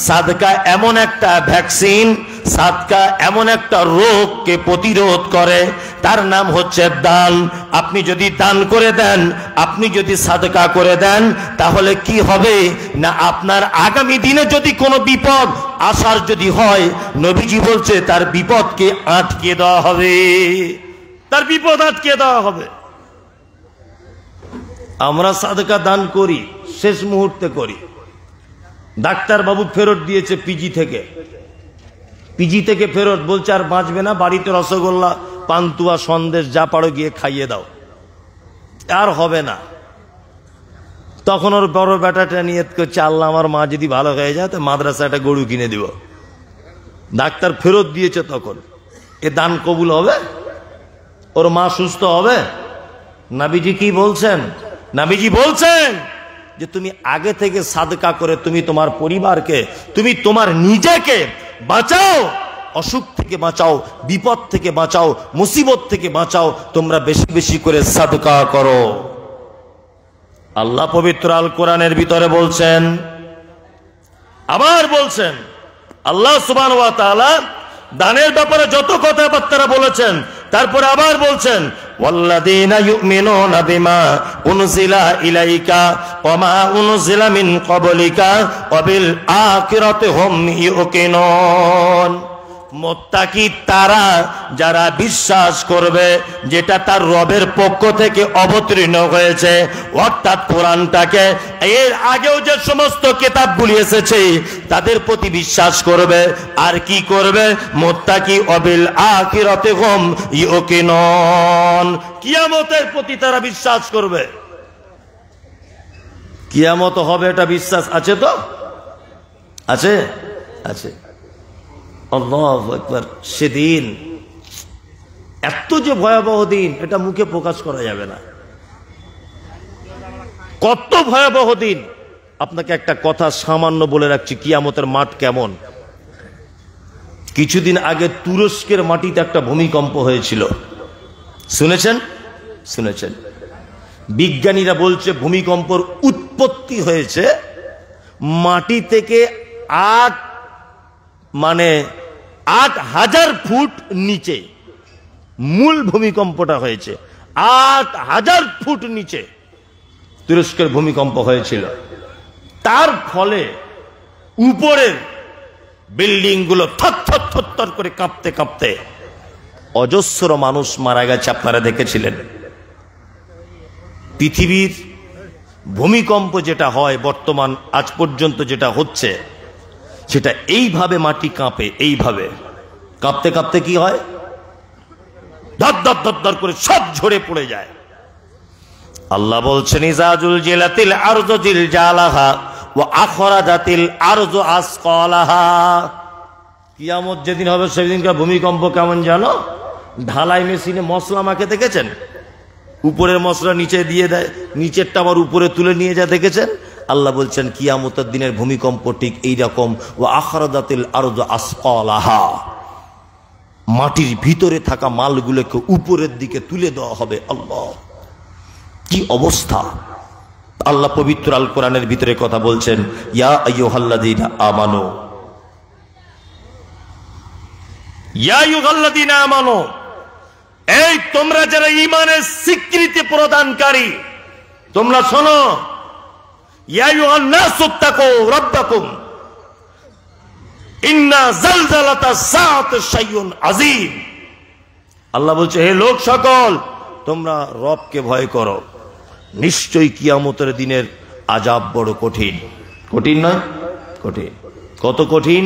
সাদকা এমন একটা ভ্যাকসিন, সাদকা এমন একটা রোগকে প্রতিরোধ করে, তার নাম হচ্ছে দান। আপনি যদি দান করে দেন, আপনি যদি সাদকা করে দেন, তাহলে কি হবে না, আপনার আগামী দিনে যদি কোনো বিপদ আসার যদি হয়, নবীজি বলছে তার বিপদকে আটকে দেওয়া হবে, তার বিপদ আটকে দেওয়া হবে। আমরা সাদকা দান করি, শেষ মুহূর্তে করি। ডাক্তার বাবু ফেরত দিয়েছে পিজি থেকে ফেরত, বলছে আর বাঁচবে না, বাড়িতে রসগোল্লা পান্তুয়া সন্দেশ যা পারো গিয়ে খাইয়ে দাও, আর হবে না। তখন ওর বড় বেটাটা নিয়ত করছে, আল্লাহ আমার মা যদি ভালো হয়ে যায় তো মাদ্রাসা একটা গরু কিনে দিব। ডাক্তার ফেরত দিয়েছে, তখন এ দান কবুল হবে? ওর মা সুস্থ হবে? নবীজি কি বলছেন? নবীজি বলছেন যে তুমি আগে থেকে সাদকা করে তুমি তোমার পরিবারকে, তুমি তোমার নিজেকে বাঁচাও, অসুখ থেকে বাঁচাও, বিপদ থেকে বাঁচাও, মুসিবত থেকে বাঁচাও। তোমরা বেশি বেশি করে সাদকা করো। আল্লাহ পবিত্র আল কোরআনের ভিতরে বলছেন, আবার বলছেন, আল্লাহ সুবহানাহু ওয়া তাআলা দানের ব্যাপারে যত কথাবার্তা বলেছেন, তারপরে আবার বলছেন, ওয়াল্লাযীনা ইউমিনুনা বিমা উনজিলা ইলাইকা ওয়া মা উনজিলা মিন ক্বাবলিকা ওয়া বিল আখিরাতি হুম ইউকিনুন। মুত্তাকি তারা যারা বিশ্বাস করবে যেটা তার রবের পক্ষ থেকে অবতীর্ণ হয়েছে, অর্থাৎ কোরআনটাকে, এর আগেও যে সমস্ত কিতাবগুলি এসেছে তাদের প্রতি বিশ্বাস করবে। আর কি করবে? মুত্তাকি অবিল আখিরাতি হুম ইউকিনুন। কিয়ামতের প্রতি তারা বিশ্বাস করবে। কিয়ামত হবে এটা বিশ্বাস আছে তো? আছে? আছে। আল্লাহু আকবার। সেদিন এত যে ভয়াবহ দিন, এটা মুখে প্রকাশ করা যাবে না। কত ভয়াবহ দিন। আপনাকে একটা কথা সামান্য বলে রাখছি, কিয়ামতের মাঠ কেমন। কিছুদিন আগে তুরস্কের মাটিতে একটা ভূমিকম্প হয়েছিল, শুনেছেন? শুনেছেন? বিজ্ঞানীরা বলছে ভূমিকম্পর উৎপত্তি হয়েছে মাটি থেকে 8,000 ফুট নিচে। মূল ভূমিকম্পটা হয়েছে 8,000 ফুট নিচে তুরস্কের ভূমিকম্প হয়েছিল। তার ফলে উপরের বিল্ডিং গুলো থর করে কাঁপতে কাঁপতে। অজস্র মানুষ মারা গেছে, আপনারা দেখেছিলেন। পৃথিবীর ভূমিকম্প যেটা হয় বর্তমান আজ পর্যন্ত যেটা হচ্ছে, সেটা এইভাবে মাটি কাঁপে, এইভাবে কাঁপতে কাঁপতে কি হয়, ধর ধর ধর ধর করে সব ঝরে পড়ে যায়। আল্লাহ বলছেন ইজাজুল জিলাতিল আরজু জিলজালাহা ওয়া আখরাজাতিল আরজু আসকালাহা। কিয়ামত যেদিন হবে সেদিনকার ভূমিকম্প কেমন জানো? ঢালাই মেশিনে মশলা মাখে দেখেছেন? উপরের মশলা নিচে দিয়ে দেয়, নিচেরটা আবার উপরে তুলে নিয়ে যা, দেখেছেন? আল্লাহ বলছেন কিয়ামতের দিনের ভূমিকম্প ঠিক এইরকম। ওয়া আখরাজাতিল আরজু আসকালাহা, মাটির ভিতরে থাকা মালগুলোকে উপরের দিকে তুলে দেওয়া হবে। আল্লাহ, কি অবস্থা! আল্লাহ পবিত্র আল কোরআনের ভিতরে কথা বলছেন, ইয়া আইয়ুহাল্লাযীনা আমানু, ইয়া আইয়ুহাল্লাযীনা আমানু, এই তোমরা যারা ঈমানের স্বীকৃতি প্রদানকারী, তোমরা শোনো। ইয়া আইয়ুহান নাসু তাকু রাব্বাকুম ইন্না জালজালাতাস সাআতি শাইউন আযীম। আল্লাহ বলছে, হে লোক সকল, তোমরা রবকে ভয় করো, নিশ্চয়ই কিয়ামতের দিনের আযাব বড় কঠিন। কঠিন নয়? কঠিন। কত কঠিন?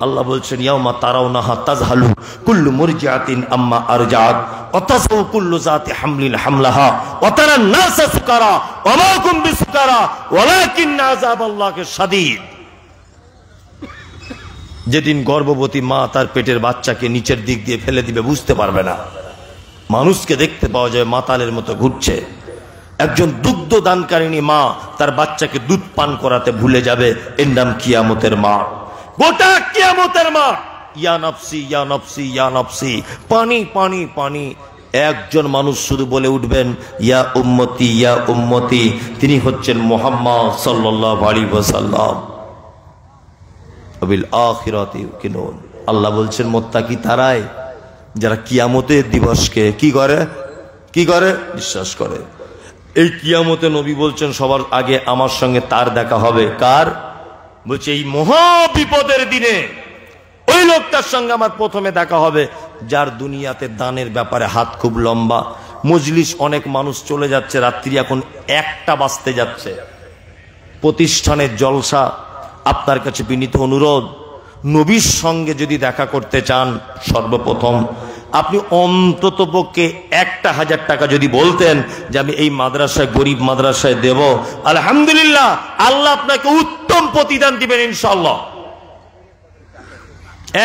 আল্লাহ বলছেন ইয়াউমা তারাউনাহা তাযহালু কুল্লু মুরজিআতিন আম্মা আরজাআত ওয়া তাযউ কুল্লু যাতি হামলিন হামলাহা ওয়া তারান নাসা সুকারা ওয়া মা হুম বিসুকারা ওয়ালাকিন্না আযাবাল্লাহি শাদীদ। যেদিন গর্ভবতী মা তার পেটের বাচ্চাকে নিচের দিক দিয়ে ফেলে দিবে, বুঝতে পারবে না। মানুষকে দেখতে পাওয়া যায় মাতালের মতো ঘুরছে। একজন দুগ্ধ দানকারিণী মা তার বাচ্চাকে দুধ পান করাতে ভুলে যাবে, এর নাম কিয়ামতের মা। গোটা কিয়ামতের মা, ইয়া নফসি ইয়া নফসি ইয়া নফসি, পানি পানি পানি। একজন মানুষ শুধু বলে উঠবেন ইয়া উম্মতি ইয়া উম্মতি, তিনি হচ্ছেন মুহাম্মদ সাল্লাল্লাহু আলাইহি ওয়াসাল্লাম। বিল আখিরাতি ইউকিনুন। আল্লাহ বলছেন মুত্তাকি তারাই যারা কিয়ামতের দিবসকে কি করে? কি করে? বিশ্বাস করে। এই কিয়ামতে নবী বলছেন সবার আগে আমার সঙ্গে তার দেখা হবে। কার? বলছে এই মহা বিপদের দিনে ওই লোকটার সঙ্গে আমার প্রথমে দেখা হবে যার দুনিয়াতে দানের ব্যাপারে হাত খুব লম্বা। মজলিস অনেক মানুষ চলে যাচ্ছে, রাত্রি এখন 1টা বাজতে যাচ্ছে, প্রতিষ্ঠানের জলসা। আপনার কাছে বিনীত অনুরোধ, নবীর সঙ্গে যদি দেখা করতে চান, সর্বপ্রথম আপনি অন্ততপক্ষে 1,000 টাকা যদি বলতেন যে আমি এই মাদ্রাসায়, গরিব মাদ্রাসায় দেব, আলহামদুলিল্লাহ আল্লাহ আপনাকে উত্তম প্রতিদান দিবেন ইনশাআল্লাহ।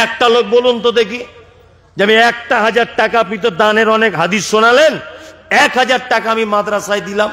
একটা লোক বলুন তো দেখি যে আমি 1,000 টাকা, আপনি তো দানের অনেক হাদিস শোনালেন, 1,000 টাকা আমি মাদ্রাসায় দিলাম।